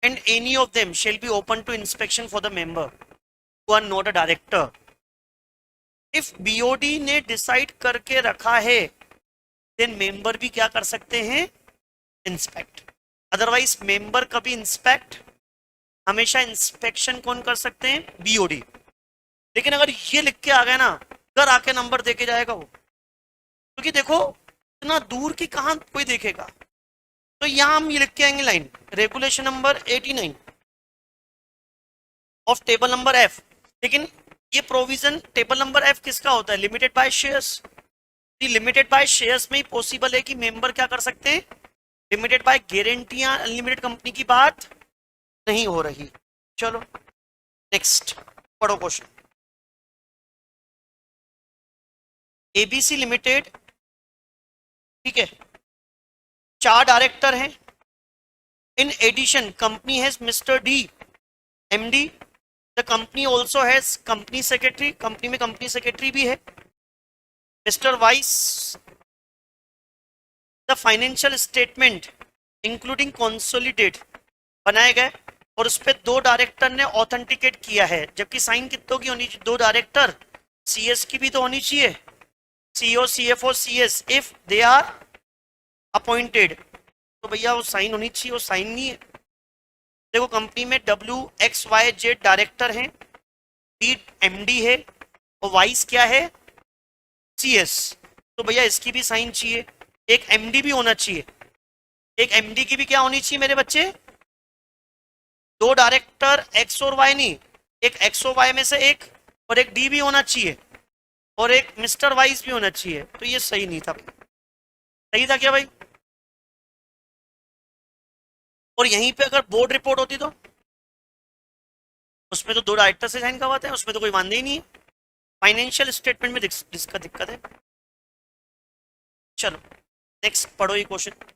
and any of them shall be open to inspection for the member who are not a director. If BOD ने decide करके रखा है then member भी क्या कर सकते हैं? Inspect. Otherwise member कभी इंस्पेक्ट, हमेशा इंस्पेक्शन कौन कर सकते हैं? बीओडी। लेकिन अगर ये लिख के आ गया ना, घर आके नंबर देके जाएगा वो, क्योंकि देखो इतना दूर की कहां कोई देखेगा। तो यहां हम ये लिख के आएंगे line, regulation number 89 of table number F. लेकिन ये प्रोविजन टेबल नंबर एफ किसका होता है? Limited by shares. Limited by shares में ही पॉसिबल है कि मेंबर क्या कर सकते हैं? लिमिटेड बाय गारंटियां अनलिमिटेड कंपनी की बात नहीं हो रही। चलो नेक्स्ट पढ़ो क्वेश्चन। एबीसी लिमिटेड, ठीक है, 4 डायरेक्टर हैं। In addition company has mister D MD. The company also has company secretary, company में कंपनी सेक्रेटरी भी है। मिस्टर वाइस, the financial statement including consolidate बनाए गए और उस पर 2 डायरेक्टर ने ऑथेंटिकेट किया है। जबकि साइन कितनों की होनी चाहिए? 2 डायरेक्टर। सीएस की भी तो होनी चाहिए, CEO CFO CS if they are appointed. तो भैया वो साइन होनी चाहिए, वो साइन नहीं है। देखो कंपनी में WXYZ डायरेक्टर हैं, डी एमडी है और वाइस क्या है? सीएस। तो भैया इसकी भी साइन चाहिए, एक एमडी भी होना चाहिए। एक एमडी की भी क्या होनी चाहिए मेरे बच्चे? 2 डायरेक्टर एक्स और वाई नहीं, एक एक्स और वाई में से एक, और एक डी भी होना चाहिए और एक मिस्टर वाइस भी होना चाहिए। तो ये सही नहीं था भाई। सही था क्या भाई? और यहीं पे अगर बोर्ड रिपोर्ट होती तो उसमें तो 2 डायरेक्टर से साइन करवाते हैं, उसमें तो कोई वांदे ही नहीं है। फाइनेंशियल स्टेटमेंट में जिसका दिक्कत है। चलो नेक्स्ट पढ़ो ये क्वेश्चन।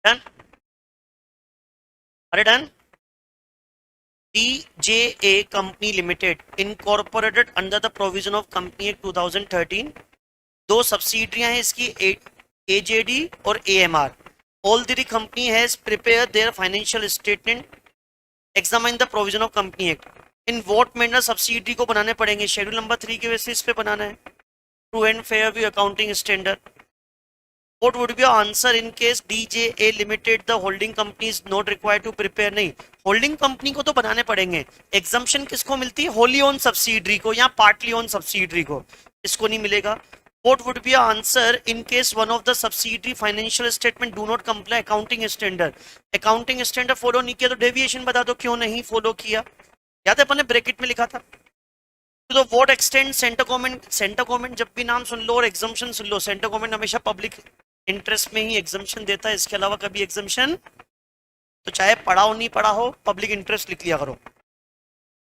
डन? अरे done. DJA company limited incorporated under the provision of company act 2013। 2 सब्सिडियरियां हैं इसकी, AJD और AMR. All three company has prepared their financial statement. Examine the provision of Company Act. In what manner subsidiary को बनाने पड़ेंगे? Schedule number 3 के basis पे बनाना है. True and fair view accounting standard. What would be your answer in case DJA Limited the holding company is not required to prepare? नहीं, holding company को तो बनाने पड़ेंगे. एग्जम्पशन किसको मिलती है? होली ओन सब्सिडरी को या पार्टली ओन सब्सिडरी को. इसको नहीं मिलेगा. What would be your answer in case one of the subsidiary financial statement do not comply accounting standard? Accounting standard follow नहीं किया तो डेविएशन बता दो क्यों नहीं फॉलो किया. याद है अपन ने ब्रैकेट में लिखा था. तो व्हाट एक्सटेंड सेंटर गवर्नमेंट जब भी नाम सुन लो और एग्जम्पशन सुन लो, सेंटर गवर्नमेंट हमेशा पब्लिक इंटरेस्ट में ही एग्जम्पशन देता है. इसके अलावा कभी एग्जम्पशन, तो चाहे पढ़ा हो नहीं पढ़ा हो पब्लिक इंटरेस्ट लिख लिया करो.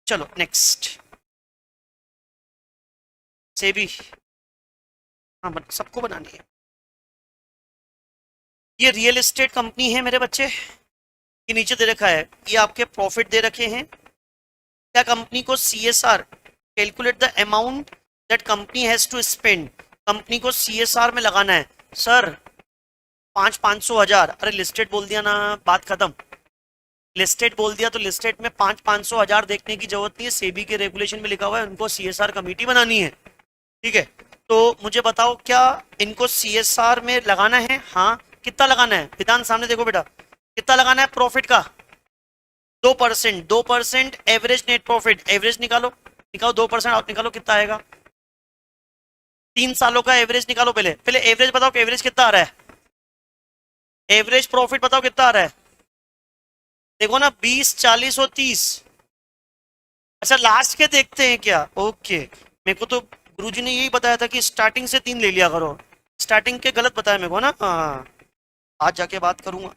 चलो नेक्स्ट. से भी हाँ सबको बनानी है. ये रियल एस्टेट कंपनी है मेरे बच्चे. ये नीचे दे रखा है, ये आपके प्रॉफिट दे रखे हैं. क्या कंपनी को CSR calculate the amount that company has to spend. Company को CSR में लगाना है. सर 500,000. अरे लिस्टेड बोल दिया ना, बात खत्म. लिस्टेड बोल दिया तो लिस्टेड में 500,000 देखने की जरूरत नहीं है. सेबी के रेगुलेशन में लिखा हुआ है उनको CSR कमेटी बनानी है. ठीक है, तो मुझे बताओ क्या इनको CSR में लगाना है? हाँ. कितना लगाना है? विधान सामने देखो बेटा, कितना लगाना है प्रॉफिट का? 2%. 2% एवरेज नेट प्रॉफिट. एवरेज निकालो 2% आउट निकालो, कितना आएगा? 3 सालों का एवरेज निकालो. पहले एवरेज बताओ कि एवरेज कितना आ रहा है. एवरेज प्रॉफिट बताओ कितना आ रहा है. देखो ना 20, 40 और 30. अच्छा लास्ट के देखते हैं क्या? ओके, मेरे को तो गुरुजी ने यही बताया था कि स्टार्टिंग से 3 ले लिया करो. स्टार्टिंग के गलत बताया मेरे को ना. हाँ आज जाके बात करूंगा.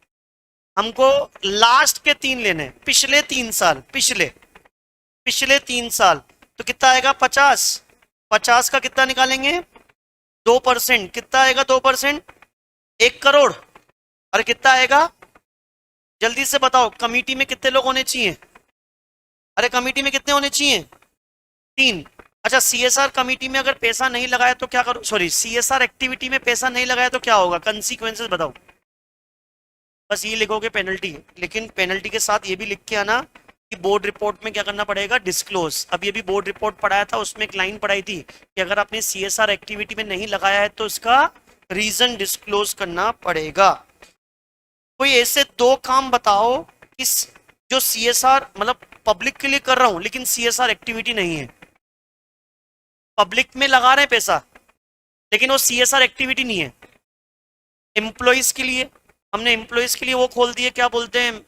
हमको लास्ट के 3 लेने, पिछले 3 साल, पिछले 3 साल. तो कितना आएगा? 50. 50 का कितना निकालेंगे? 2%. कितना आएगा 2%? 1 करोड़. अरे कितना आएगा जल्दी से बताओ. कमेटी में कितने लोग होने चाहिए? अरे कमेटी में कितने होने चाहिए? 3. अच्छा CSR कमेटी में अगर पैसा नहीं लगाया तो क्या करो? सॉरी, CSR एक्टिविटी में पैसा नहीं लगाया तो क्या होगा? कंसीक्वेंसेस बताओ. बस ये लिखोगे पेनल्टी. लेकिन पेनल्टी के साथ ये भी लिख के आना कि बोर्ड रिपोर्ट में क्या करना पड़ेगा? डिस्क्लोज. अब ये भी बोर्ड रिपोर्ट पढ़ाया था, उसमें एक लाइन पढ़ाई थी कि अगर आपने CSR एक्टिविटी में नहीं लगाया है तो इसका रीजन डिस्क्लोज करना पड़ेगा. कोई ऐसे 2 काम बताओ कि जो CSR मतलब पब्लिक के लिए कर रहा हूं लेकिन CSR एक्टिविटी नहीं है. पब्लिक में लगा रहे हैं पैसा लेकिन वो CSR एक्टिविटी नहीं है. एम्प्लॉइज के लिए हमने एम्प्लॉइज के लिए वो खोल दिए, क्या बोलते हैं,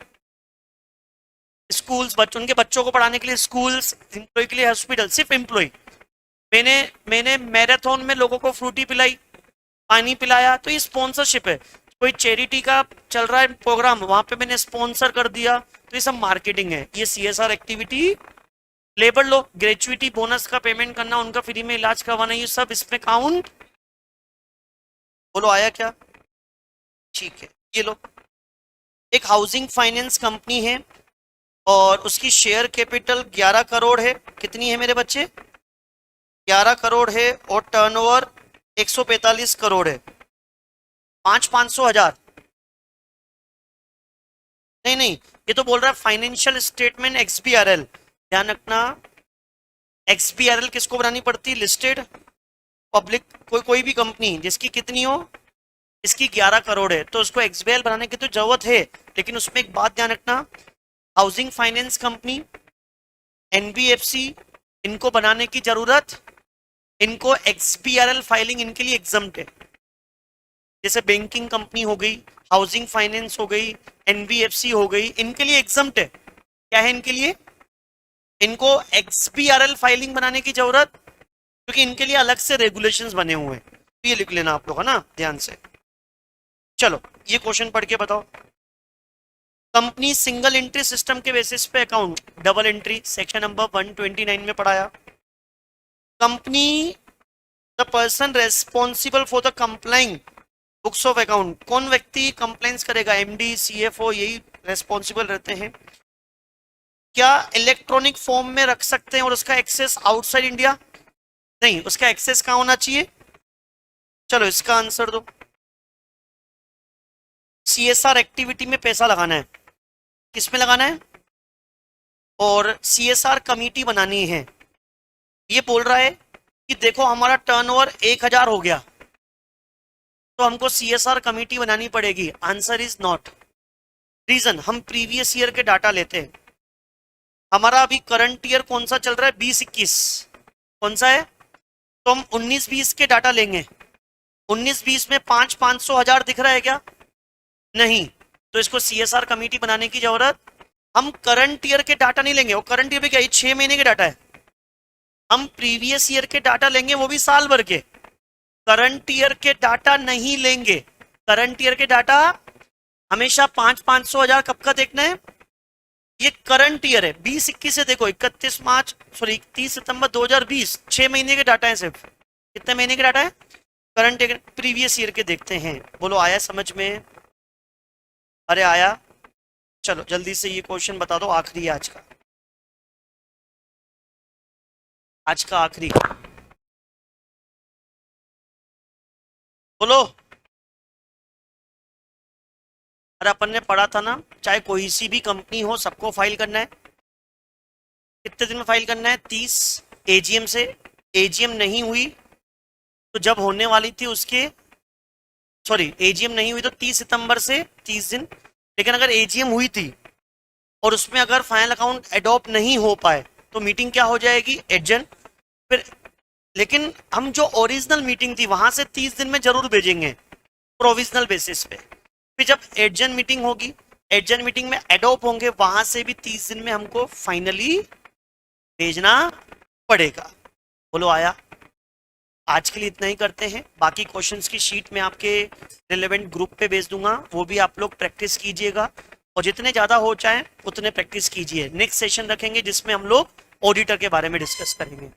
स्कूल्स. उनके बच्चों को पढ़ाने के लिए स्कूल्स. एम्प्लॉय के लिए हॉस्पिटल. सिर्फ एम्प्लॉय. मैंने मैराथन में लोगों को फ्रूटी पिलाई, पानी पिलाया, तो ये स्पॉन्सरशिप है. कोई चैरिटी का चल रहा है प्रोग्राम, वहां पे मैंने स्पॉन्सर कर दिया, तो ये सब मार्केटिंग है. ये CSR एक्टिविटी. लेबर लो, ग्रेचुइटी बोनस का पेमेंट करना, उनका फ्री में इलाज करवाना, ये सब इसमें काउंट. बोलो आया क्या? ठीक है, ये लो. एक हाउसिंग फाइनेंस कंपनी है और उसकी शेयर कैपिटल 11 करोड़ है. कितनी है मेरे बच्चे? 11 करोड़ है और टर्नओवर 145 करोड़ है. 500,000. नहीं, ये तो बोल रहा है फाइनेंशियल स्टेटमेंट XBRL. ध्यान रखना, XBRL किसको बनानी पड़ती है? लिस्टेड पब्लिक कोई भी कंपनी जिसकी कितनी हो, इसकी 11 करोड़ है तो उसको XBRL बनाने की तो जरूरत है. लेकिन उसमें एक बात ध्यान रखना, हाउसिंग फाइनेंस कंपनी, NBFC, इनको बनाने की जरूरत, इनको XBRL फाइलिंग इनके लिए एग्जम्प्ट है. जैसे बैंकिंग कंपनी हो गई, हाउसिंग फाइनेंस हो गई, NBFC हो गई, इनके लिए एग्जम्प्ट है. क्या है इनके लिए? इनको XBRL फाइलिंग बनाने की जरूरत, क्योंकि इनके लिए अलग से रेगुलेशंस बने हुए हैं. तो ये लिख लेना आप लोग, है ना, ध्यान से. चलो ये क्वेश्चन पढ़ के बताओ. कंपनी सिंगल एंट्री सिस्टम के बेसिस पे account, double entry, section number 129 में पढ़ाया. Company the person responsible for the complying books of account. कौन व्यक्ति कंप्लाइंस करेगा? MD, CFO, यही रेस्पॉन्सिबल रहते हैं. क्या इलेक्ट्रॉनिक फॉर्म में रख सकते हैं और उसका एक्सेस आउटसाइड इंडिया? नहीं, उसका एक्सेस कहाँ होना चाहिए? चलो इसका आंसर दो. CSR एक्टिविटी में पैसा लगाना है, किस में लगाना है, और CSR कमेटी बनानी है। ये बोल रहा है कि देखो हमारा टर्नओवर 1000 हो गया तो हमको CSR कमेटी बनानी पड़ेगी। Answer is not. रीजन, हम प्रीवियस ईयर के डाटा लेते हैं। हमारा अभी करंट ईयर कौन सा चल रहा है, 20-21 कौन सा है, तो हम 19-20 के डाटा लेंगे। 19-20 में 500-1000 दिख रहा है क्या, नहीं, तो इसको CSR कमेटी बनाने की जरूरत। हम करंट ईयर के डाटा नहीं लेंगे, वो करंट ईयर में क्या है, 6 महीने के डाटा है। हम प्रीवियस ईयर के डाटा लेंगे, वो भी साल भर के। करंट ईयर के डाटा नहीं लेंगे। करंट ईयर के डाटा हमेशा 500-1000 कब का देखना है, ये करंट ईयर है 20-21 से। देखो 31 सितंबर 2020, 6 महीने के डाटा है सिर्फ। कितने महीने के डाटा है, करंट ईयर, प्रीवियस ईयर के देखते हैं। बोलो आया समझ में, अरे आया। चलो जल्दी से ये क्वेश्चन बता दो, आखिरी है आज का, आज का आखिरी। बोलो। अरे अपन ने पढ़ा था ना, चाहे कोई सी भी कंपनी हो सबको फाइल करना है। कितने दिन में फाइल करना है, 30 AGM से। AGM नहीं हुई तो जब होने वाली थी उसके, सॉरी AGM नहीं हुई तो 30 सितंबर से 30 दिन। लेकिन अगर AGM हुई थी और उसमें अगर फाइनल अकाउंट एडॉप्ट नहीं हो पाए तो मीटिंग क्या हो जाएगी, एडजन। फिर लेकिन हम जो ओरिजिनल मीटिंग थी वहां से 30 दिन में जरूर भेजेंगे प्रोविजनल बेसिस पे। फिर जब एडजन मीटिंग होगी, एडजन मीटिंग में एडॉप्ट होंगे, वहां से भी 30 दिन में हमको फाइनली भेजना पड़ेगा। बोलो आया। आज के लिए इतना ही करते हैं, बाकी क्वेश्चंस की शीट में आपके रिलेवेंट ग्रुप पे भेज दूंगा, वो भी आप लोग प्रैक्टिस कीजिएगा और जितने ज़्यादा हो चाहे उतने प्रैक्टिस कीजिए। नेक्स्ट सेशन रखेंगे जिसमें हम लोग ऑडिटर के बारे में डिस्कस करेंगे।